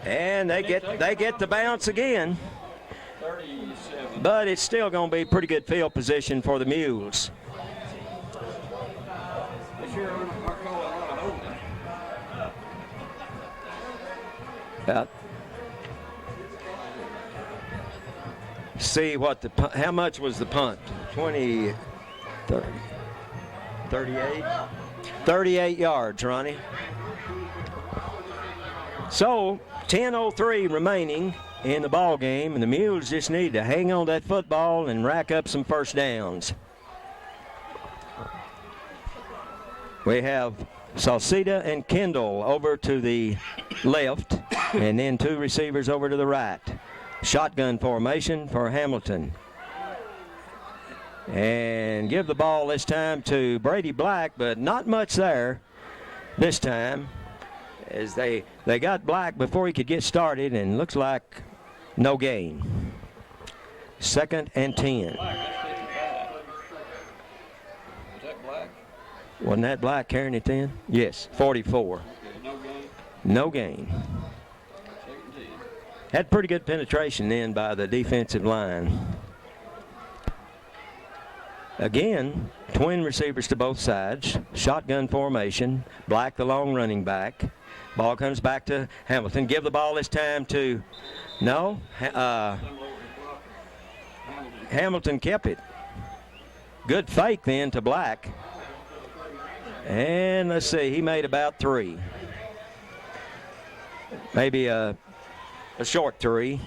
and they get the bounce again. 37. But it's still going to be pretty good field position for the Mules. See what how much was the punt? 20, 30, 38? 38 yards, Ronnie. So 10:03 remaining in the ball game, and the Mules just need to hang on that football and rack up some first downs. We have Salcida and Kendall over to the left, and then two receivers over to the right. Shotgun formation for Hamilton. And give the ball this time to Brady Black, but not much there this time, as they got Black before he could get started, and looks like no gain. 2nd and 10. Wasn't that Black carrying it then? Yes, 44. No gain. Had pretty good penetration then by the defensive line. Again, twin receivers to both sides. Shotgun formation. Black, the long running back. Ball comes back to Hamilton. Give the ball this time to, Hamilton kept it. Good fake then to Black. And let's see, he made about 3. Maybe a short 3.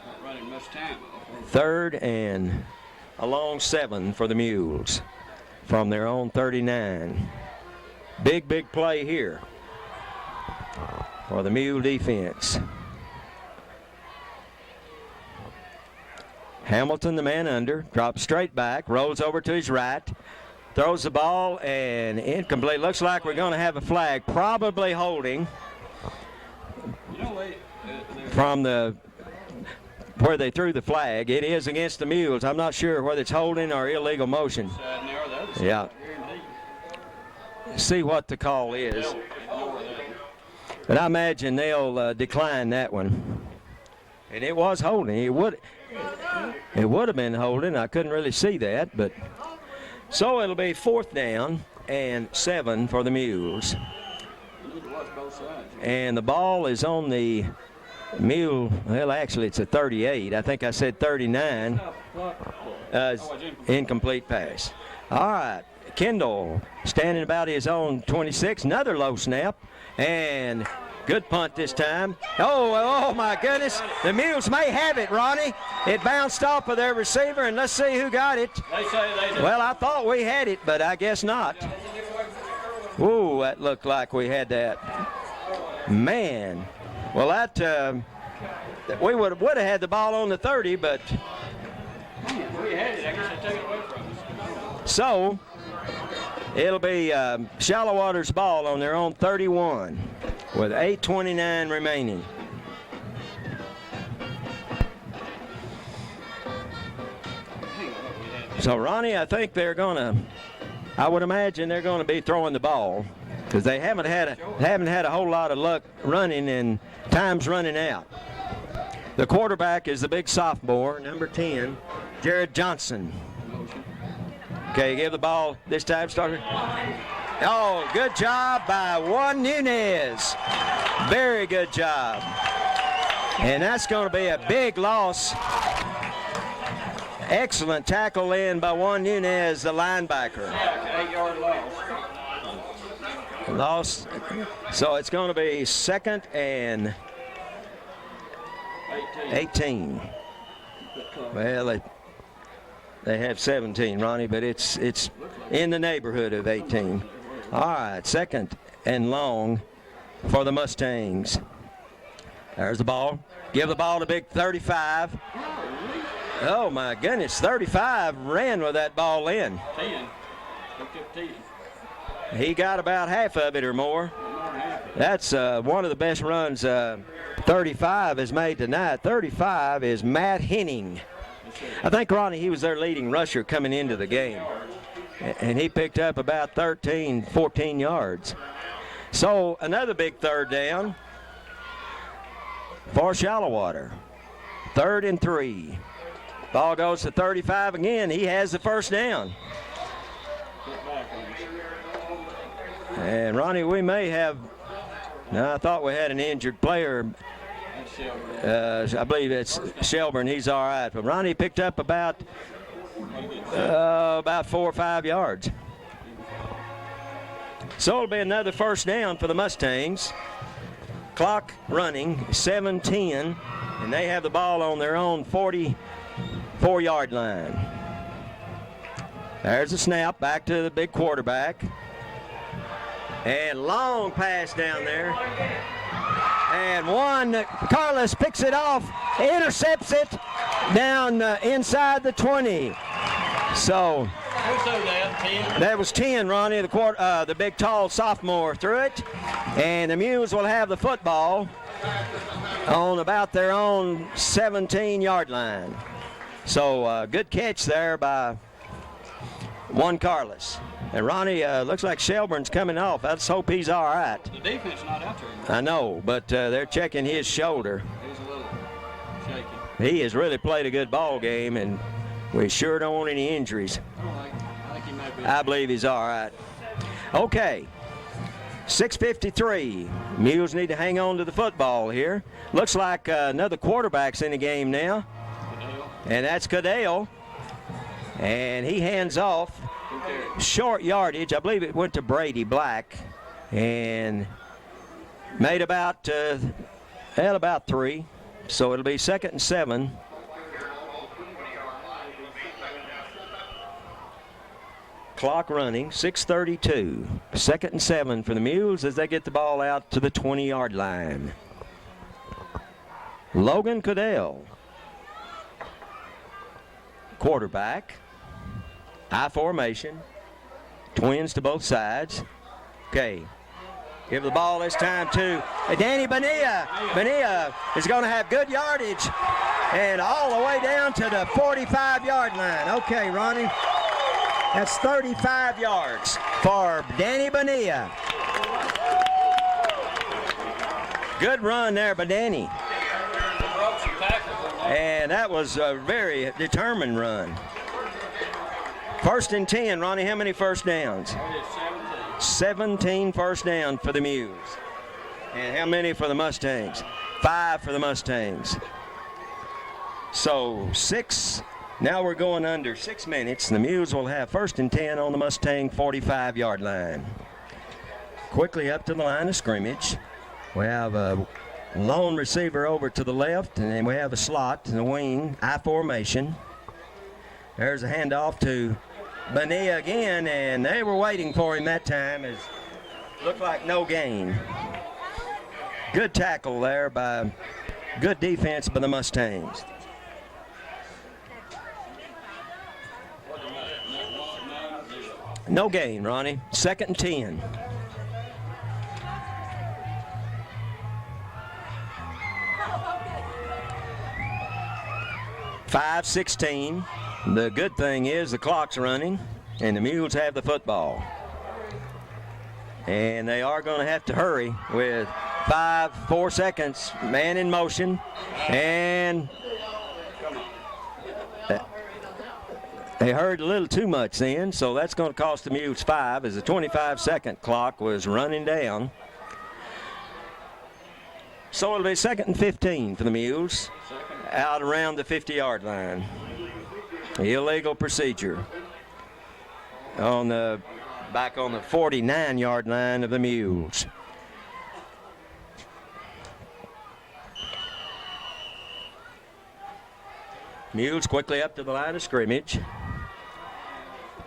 Not running much time. 3rd and a long 7 for the Mules from their own 39. Big play here for the Mule defense. Hamilton, the man under, drops straight back, rolls over to his right, throws the ball, and incomplete. Looks like we're going to have a flag, probably holding from where they threw the flag. It is against the Mules. I'm not sure whether it's holding or illegal motion. Yeah. See what the call is. But I imagine they'll decline that one. And it was holding. It would have been holding. I couldn't really see that, but So it'll be 4th down and 7 for the Mules. And the ball is on the Mule. Well, actually, it's a 38. I think I said 39. Incomplete pass. All right. Kendall standing about his own 26. Another low snap. And good punt this time. Oh, my goodness. The Mules may have it, Ronnie. It bounced off of their receiver, and let's see who got it. Well, I thought we had it, but I guess not. Whoa, that looked like we had that. Man. Well, that we would have had the ball on the 30, but We had it. I guess they took it away from us. so it'll be Shallowater's ball on their own 31 with 8:29 remaining. So, Ronnie, I think I would imagine they're going to be throwing the ball because they haven't had a whole lot of luck running and time's running out. The quarterback is the big sophomore, number 10, Jared Johnson. Okay, give the ball this time, starter. Oh, good job by Juan Nunez. Very good job. And that's going to be a big loss. Excellent tackle in by Juan Nunez, the linebacker. 8-yard loss. Loss. So it's going to be 2nd and 18. Well, they have 17, Ronnie, but it's in the neighborhood of 18. All right, 2nd and long for the Mustangs. There's the ball. Give the ball to big 35. Oh, my goodness, 35 ran with that ball in. 10. Looked up 10. He got about half of it or more. That's one of the best runs 35 has made tonight. 35 is Matt Henning. I think, Ronnie, he was their leading rusher coming into the game. And he picked up about 13, 14 yards. So another big 3rd down for Shallowater. 3rd and 3. Ball goes to 35 again. He has the 1st down. And, Ronnie, we may have – no, I thought we had an injured player. I believe it's Shelburne. He's all right. But Ronnie picked up about 4 or 5 yards. So it'll be another 1st down for the Mustangs. Clock running, 7:10, and they have the ball on their own 44-yard line. There's a snap back to the big quarterback. And long pass down there. And Juan Carlos picks it off, intercepts it down inside the 20. So that was 10, Ronnie, the big tall sophomore threw it. And the Mules will have the football on about their own 17-yard line. So good catch there by Juan Carlos. And Ronnie, looks like Shelburne's coming off. Let's hope he's all right. The defense not out there. I know, but they're checking his shoulder. He's a little shaky. He has really played a good ball game, and we sure don't want any injuries. I think he might be. I believe he's all right. Okay, 6:53. Mules need to hang on to the football here. Looks like another quarterback's in the game now, and that's Cadell. And he hands off. Short yardage. I believe it went to Brady Black and made about 3. So it'll be 2nd and 7. Clock running, 6:32. 2nd and 7 for the Mules as they get the ball out to the 20-yard line. Logan Cadell, quarterback. I formation. Twins to both sides. Okay. Give the ball this time to Danny Bonilla. Bonilla is going to have good yardage and all the way down to the 45-yard line. Okay, Ronnie. That's 35 yards for Danny Bonilla. Good run there by Danny. And that was a very determined run. First and 10. Ronnie, how many first downs? 17 first down for the Mules. And how many for the Mustangs? 5 for the Mustangs. So 6. Now we're going under 6 minutes. The Mules will have first and 10 on the Mustang 45-yard line. Quickly up to the line of scrimmage. We have a lone receiver over to the left, and then we have a slot in the wing, I formation. There's a handoff to Bonilla again, and they were waiting for him that time. It looked like no gain. Good tackle there by good defense by the Mustangs. No gain, Ronnie. Second and 10. .5:16. The good thing is the clock's running, and the Mules have the football. And they are going to have to hurry with 4 seconds. Man in motion. And they hurried a little too much then, so that's going to cost the Mules 5 as the 25-second clock was running down. So it'll be second and 15 for the Mules out around the 50-yard line. Illegal procedure back on the 49-yard line of the Mules. Mules quickly up to the line of scrimmage.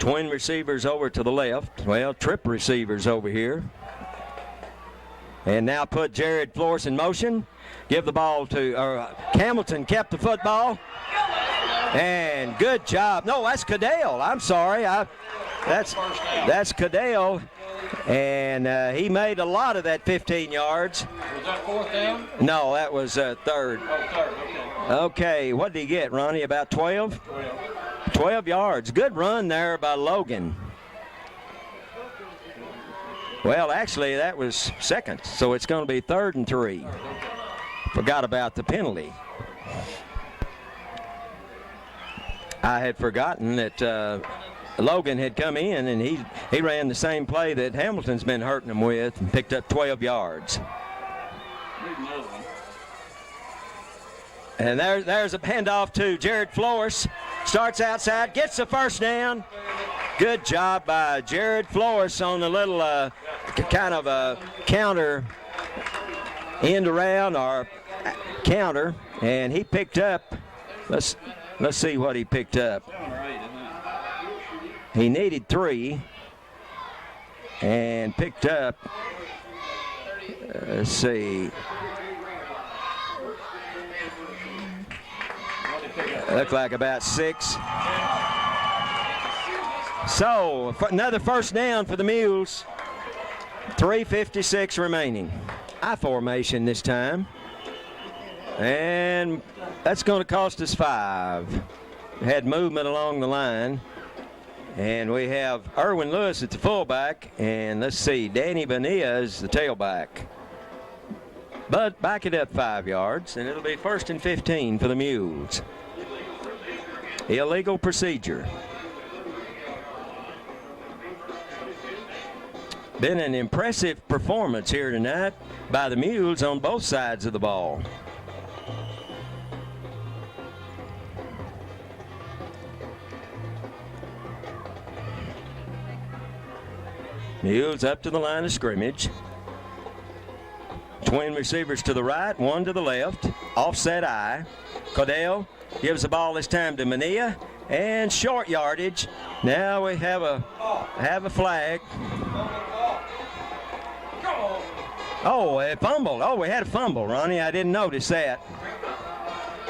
Twin receivers over to the left. Well, trip receivers over here. And now put Jared Flores in motion. Give the ball to Hamilton kept the football. And good job. No, that's Cadell. I'm sorry. That's Cadell. And he made a lot of that 15 yards. Was that fourth down? No, that was third. Oh, third, okay. Okay, what did he get, Ronnie? About 12? 12 yards. Good run there by Logan. Well, actually, that was second, so it's going to be 3rd and 3. Forgot about the penalty. I had forgotten that Logan had come in, and he ran the same play that Hamilton's been hurting him with and picked up 12 yards. And there's a handoff to Jared Flores. Starts outside, gets the first down. Good job by Jared Flores on the little kind of a counter end around or counter, and he picked up. Let's see what he picked up. He needed 3 and picked up. Let's see. Looked like about 6. So another first down for the Mules. 3:56 remaining. I formation this time. And that's going to cost us 5. Had movement along the line. And we have Erwin Lewis at the fullback. And let's see, Danny Bonilla is the tailback. But back it up 5 yards, and it'll be 1st and 15 for the Mules. Illegal procedure. Been an impressive performance here tonight by the Mules on both sides of the ball. Mules up to the line of scrimmage. Twin receivers to the right, one to the left. Offset I. Cordell gives the ball this time to Mania, and short yardage. Now we have a flag. Oh, a fumble. Oh, we had a fumble, Ronnie. I didn't notice that.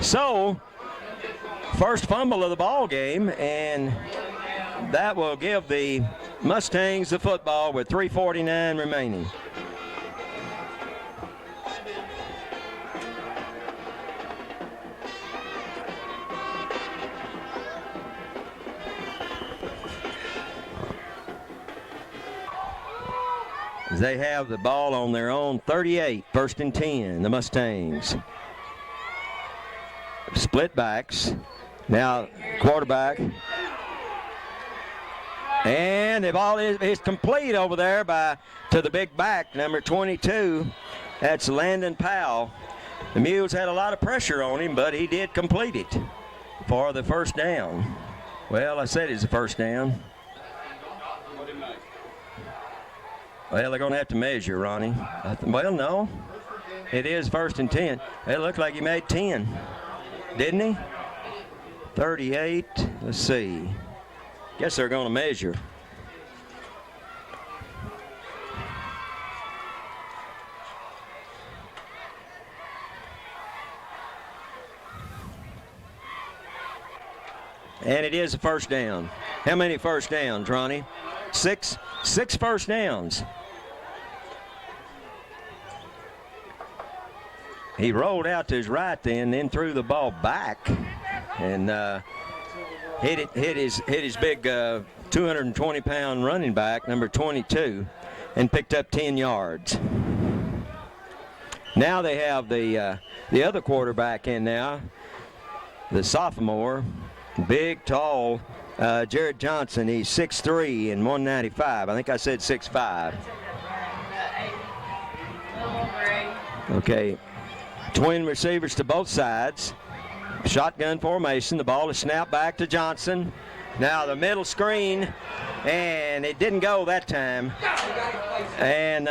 So, first fumble of the ball game, and that will give the Mustangs the football with 3:49 remaining. They have the ball on their own 38, 1st and 10, the Mustangs. Split backs. Now, quarterback. And the ball is complete over there to the big back, number 22. That's Landon Powell. The Mules had a lot of pressure on him, but he did complete it for the first down. Well, I said it's a first down. Well, they're going to have to measure, Ronnie. Well, no. It is 1st and 10. It looked like he made 10, didn't he? 38. Let's see. Guess they're going to measure. And it is a first down. How many first downs, Ronnie? 6 first downs. He rolled out to his right then threw the ball back and hit his big 220-pound running back, number 22, and picked up 10 yards. Now they have the other quarterback in now, the sophomore, big, tall Jared Johnson. He's 6'3" and 195. I think I said 6'5". Okay. Twin receivers to both sides. Shotgun formation. The ball is snapped back to Johnson. Now the middle screen, and it didn't go that time. And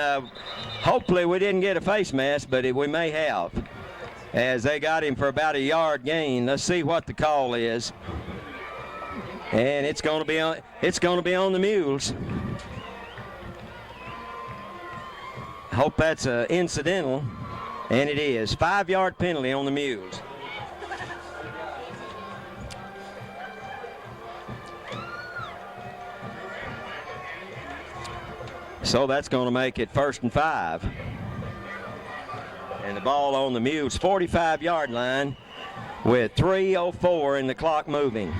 hopefully we didn't get a face mask, but we may have, as they got him for about a yard gain. Let's see what the call is. And it's going to be on the Mules. Hope that's incidental. And it is. 5-yard penalty on the Mules. So that's going to make it 1st and 5. And the ball on the Mules' 45-yard line with 3:04 and the clock moving.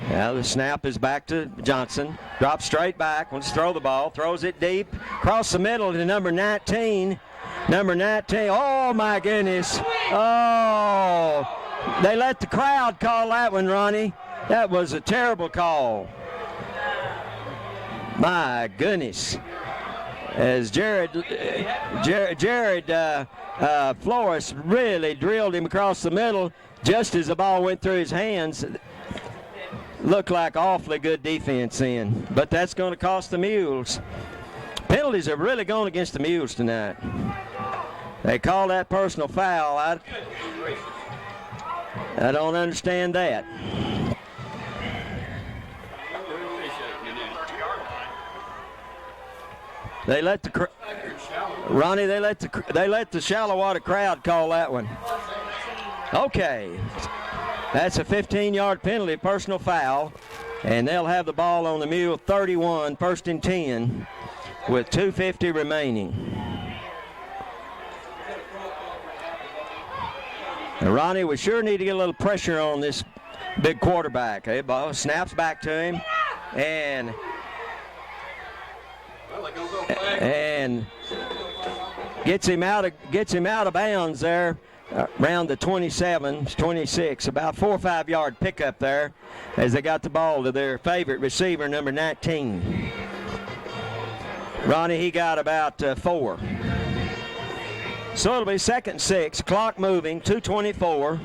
Now the snap is back to Johnson. Drops straight back. Wants to throw the ball. Throws it deep. Across the middle to number 19. Number 19. Oh, my goodness. Oh. They let the crowd call that one, Ronnie. That was a terrible call. My goodness. As Jared Flores really drilled him across the middle just as the ball went through his hands. Looked like awfully good defense in, but that's going to cost the Mules. Penalties are really going against the Mules tonight. They call that personal foul. I don't understand that. They let the Ronnie. They let the Shallowater crowd call that one. Okay. That's a 15-yard penalty, personal foul, and they'll have the ball on the Mule 31, 1st and 10, with 2:50 remaining. And Ronnie, we sure need to get a little pressure on this big quarterback. Hey, ball snaps back to him, and gets him out of bounds there. Around the 27, 26, about 4 or 5 yard pickup there as they got the ball to their favorite receiver, number 19. Ronnie, he got about 4. So it'll be 2nd and 6, clock moving, 2:24.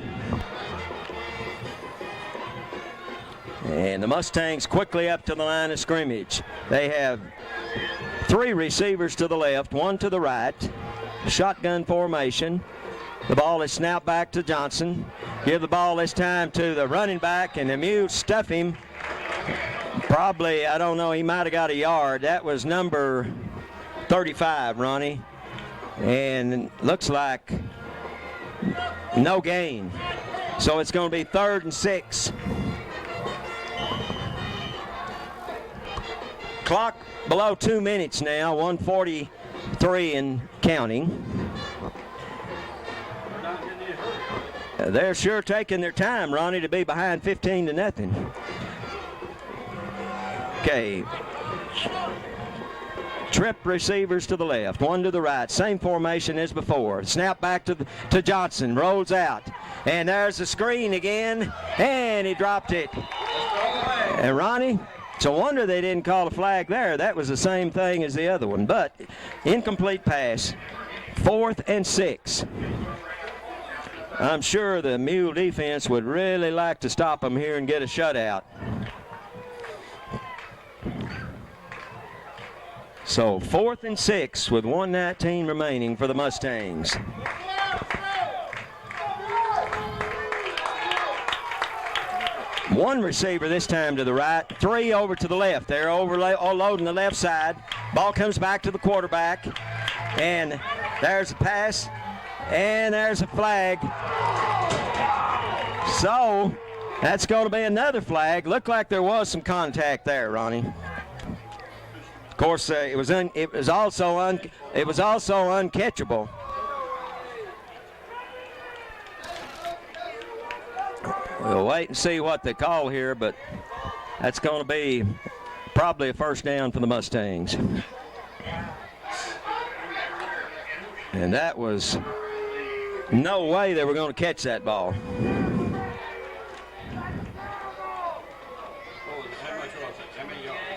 And the Mustangs quickly up to the line of scrimmage. They have 3 receivers to the left, 1 to the right, shotgun formation. The ball is snapped back to Johnson. Give the ball this time to the running back, and the Mules stuff him. Probably, I don't know, he might have got a yard. That was number 35, Ronnie. And looks like no gain. So it's going to be 3rd and 6. Clock below 2 minutes now, 1:43 and counting. They're sure taking their time, Ronnie, to be behind 15-0. Okay. trip receivers to the left, one to the right, same formation as before. Snap back to Johnson, rolls out, and there's the screen again, and he dropped it. And Ronnie, it's a wonder they didn't call a flag there. That was the same thing as the other one, but incomplete pass. 4th and 6. I'm sure the Mule defense would really like to stop them here and get a shutout. So 4th and 6 with 1:19 remaining for the Mustangs. One receiver this time to the right, 3 over to the left. They're overloading the left side. Ball comes back to the quarterback, and there's a pass, and there's a flag. So that's going to be another flag. Looked like there was some contact there, Ronnie. Of course, it was also uncatchable. We'll wait and see what they call here, but that's going to be probably a first down for the Mustangs. And that was no way they were going to catch that ball.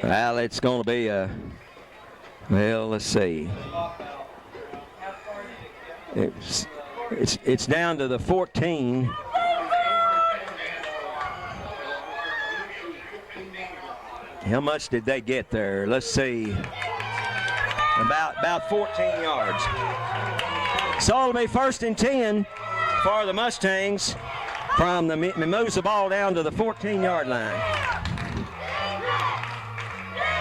Well, it's going to be well, let's see. It's down to the 14. How much did they get there? Let's see. About 14 yards. So it'll be 1st and 10 for the Mustangs from the moves the ball down to the 14-yard line.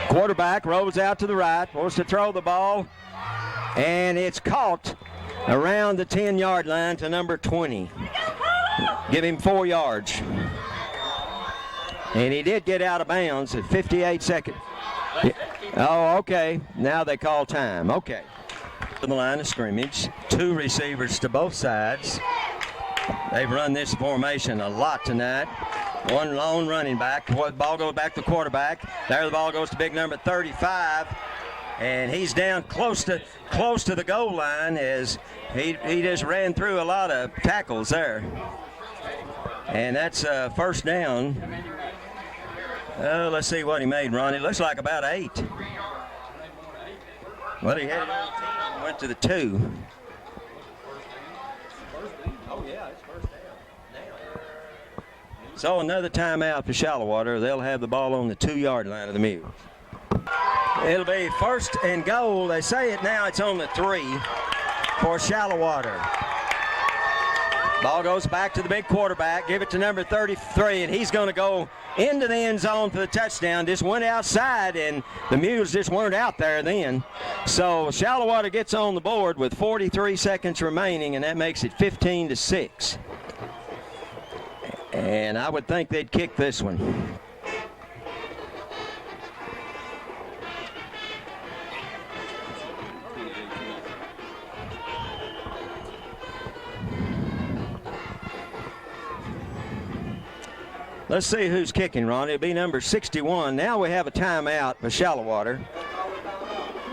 Quarterback rolls out to the right, wants to throw the ball, and it's caught around the 10-yard line to number 20. Give him 4 yards. And he did get out of bounds at 58 seconds. Oh, okay. Now they call time. Okay. To the line of scrimmage. 2 receivers to both sides. They've run this formation a lot tonight. 1 lone running back. The ball goes back to the quarterback. There the ball goes to big number 35. And he's down close to the goal line as he just ran through a lot of tackles there. And that's first down. Let's see what he made, Ronnie. Looks like about 8. Well, he had it on 10, went to the 2. Oh, yeah, it's first down. So another timeout for Shallowater. They'll have the ball on the 2-yard line of the Mules. It'll be 1st and goal. They say it now. It's on the 3 for Shallowater. Ball goes back to the big quarterback. Give it to number 33, and he's going to go into the end zone for the touchdown. Just went outside, and the Mules just weren't out there then. So Shallowater gets on the board with 43 seconds remaining, and that makes it 15-6. And I would think they'd kick this one. Let's see who's kicking, Ronnie. It'll be number 61. Now we have a timeout for Shallowater.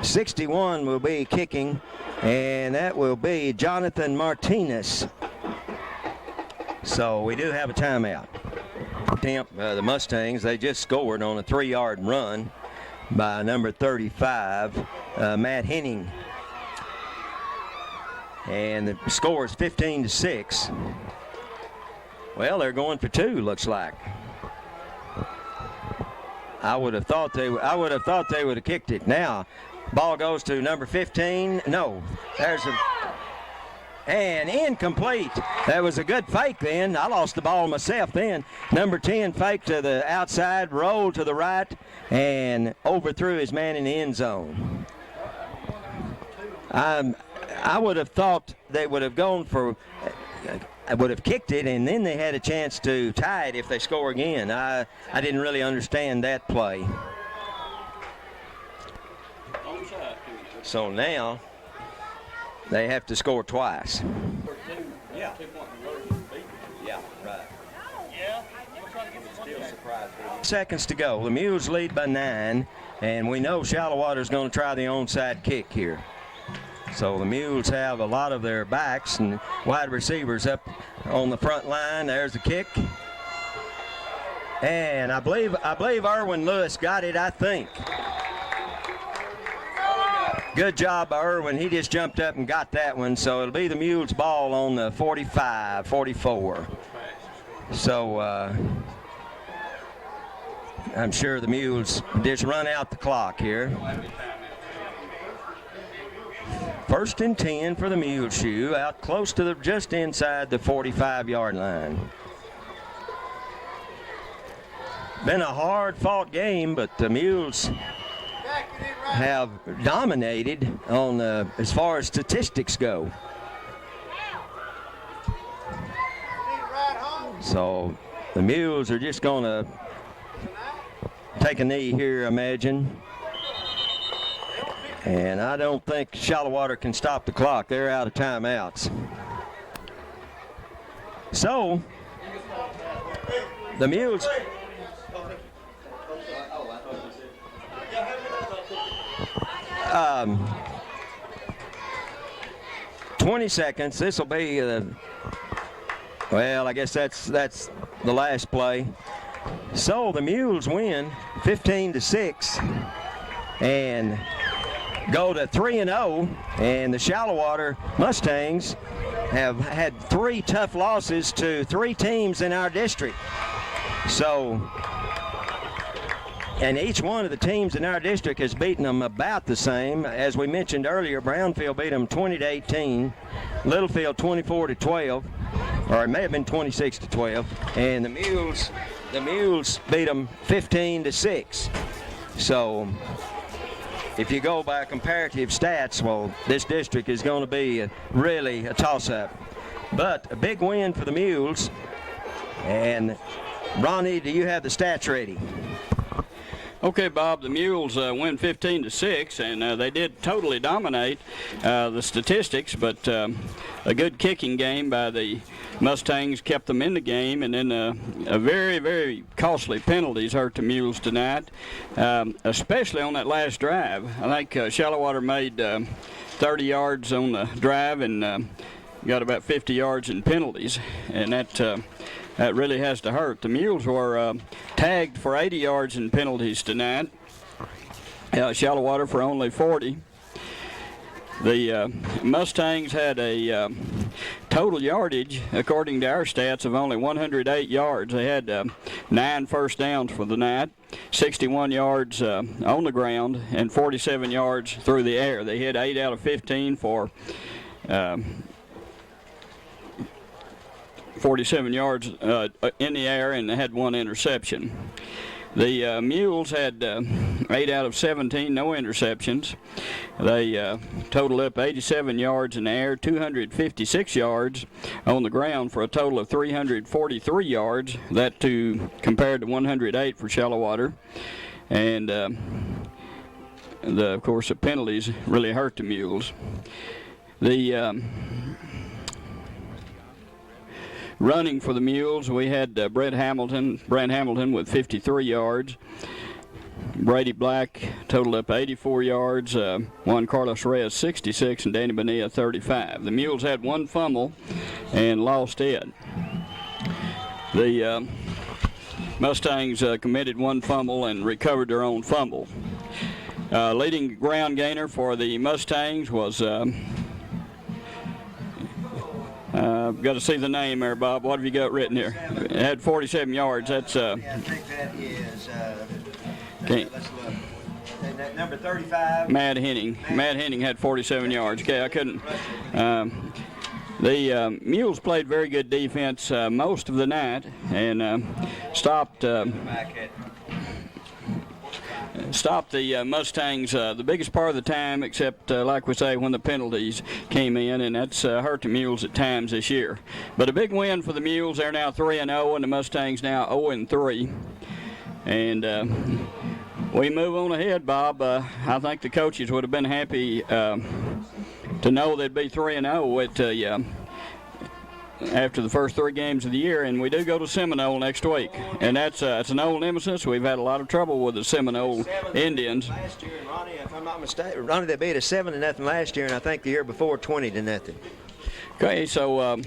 61 will be kicking, and that will be Jonathan Martinez. So we do have a timeout. The Mustangs, they just scored on a 3-yard run by number 35, Matt Henning. And the score is 15-6. Well, they're going for 2, looks like. I would have thought they would have kicked it. Now, ball goes to number 15. No, and incomplete. That was a good fake then. I lost the ball myself then. Number 10 fake to the outside, rolled to the right, and overthrew his man in the end zone. I would have thought they would have gone for. I would have kicked it, and then they had a chance to tie it if they score again. I didn't really understand that play. So now they have to score twice. Yeah. Yeah, right. Yeah. Seconds to go. The Mules lead by 9, and we know Shallowater's going to try the onside kick here. So the Mules have a lot of their backs and wide receivers up on the front line. There's the kick. And I believe Erwin Lewis got it, I think. Good job by Erwin. He just jumped up and got that one. So it'll be the Mules ball on the 45, 44. So I'm sure the Mules just run out the clock here. 1st and 10 for the Muleshoe, out close to just inside the 45-yard line. Been a hard-fought game, but the Mules have dominated on as far as statistics go. So the Mules are just going to take a knee here, I imagine. And I don't think Shallowater can stop the clock. They're out of timeouts. So the Mules. 20 seconds. This will be well, I guess that's the last play. So the Mules win 15-6 and go to 3-0, and the Shallowater Mustangs have had 3 tough losses to 3 teams in our district. So, and each one of the teams in our district has beaten them about the same. As we mentioned earlier, Brownfield beat them 20-18, Littlefield 24-12, or it may have been 26-12, and the Mules beat them 15-6. So if you go by comparative stats, well, this district is going to be really a toss-up. But a big win for the Mules. And Ronnie, do you have the stats ready? Okay, Bob, the Mules win 15-6, and they did totally dominate the statistics, but a good kicking game by the Mustangs kept them in the game, and then a very, very costly penalties hurt the Mules tonight, especially on that last drive. I think Shallowater made 30 yards on the drive and got about 50 yards in penalties, and that really has to hurt. The Mules were tagged for 80 yards in penalties tonight. Shallowater for only 40. The Mustangs had a total yardage, according to our stats, of only 108 yards. They had 9 first downs for the night, 61 yards on the ground, and 47 yards through the air. They hit 8 out of 15 for 47 yards in the air, and they had 1 interception. The Mules had 8 out of 17, no interceptions. They totaled up 87 yards in the air, 256 yards on the ground for a total of 343 yards. That compared to 108 for Shallowater. And of course, the penalties really hurt the Mules. The running for the Mules, we had Brent Hamilton with 53 yards. Brady Black totaled up 84 yards. Juan Carlos Reyes 66, and Danny Bonilla 35. The Mules had 1 fumble and lost it. The Mustangs committed 1 fumble and recovered their own fumble. Leading ground gainer for the Mustangs was got to see the name there, Bob. What have you got written here? It had 47 yards. That's yeah, I think that is let's look. Number 35. Matt Henning. Matt Henning had 47 yards. Okay, I couldn't. The Mules played very good defense most of the night and stopped the Mustangs the biggest part of the time, except like we say, when the penalties came in, and that's hurt the Mules at times this year. But a big win for the Mules. They're now 3-0, and the Mustangs now 0-3. And we move on ahead, Bob. I think the coaches would have been happy to know they'd be 3-0 after the first 3 games of the year, and we do go to Seminole next week. And that's an old nemesis. We've had a lot of trouble with the Seminole Indians. Last year, and Ronnie, if I'm not mistaken, Ronnie, they beat us 7-0 last year, and I think the year before 20-0. Okay, so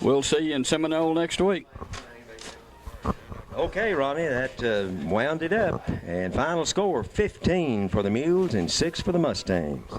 we'll see you in Seminole next week. Okay, Ronnie, that wound it up. And final score, 15 for the Mules and 6 for the Mustangs.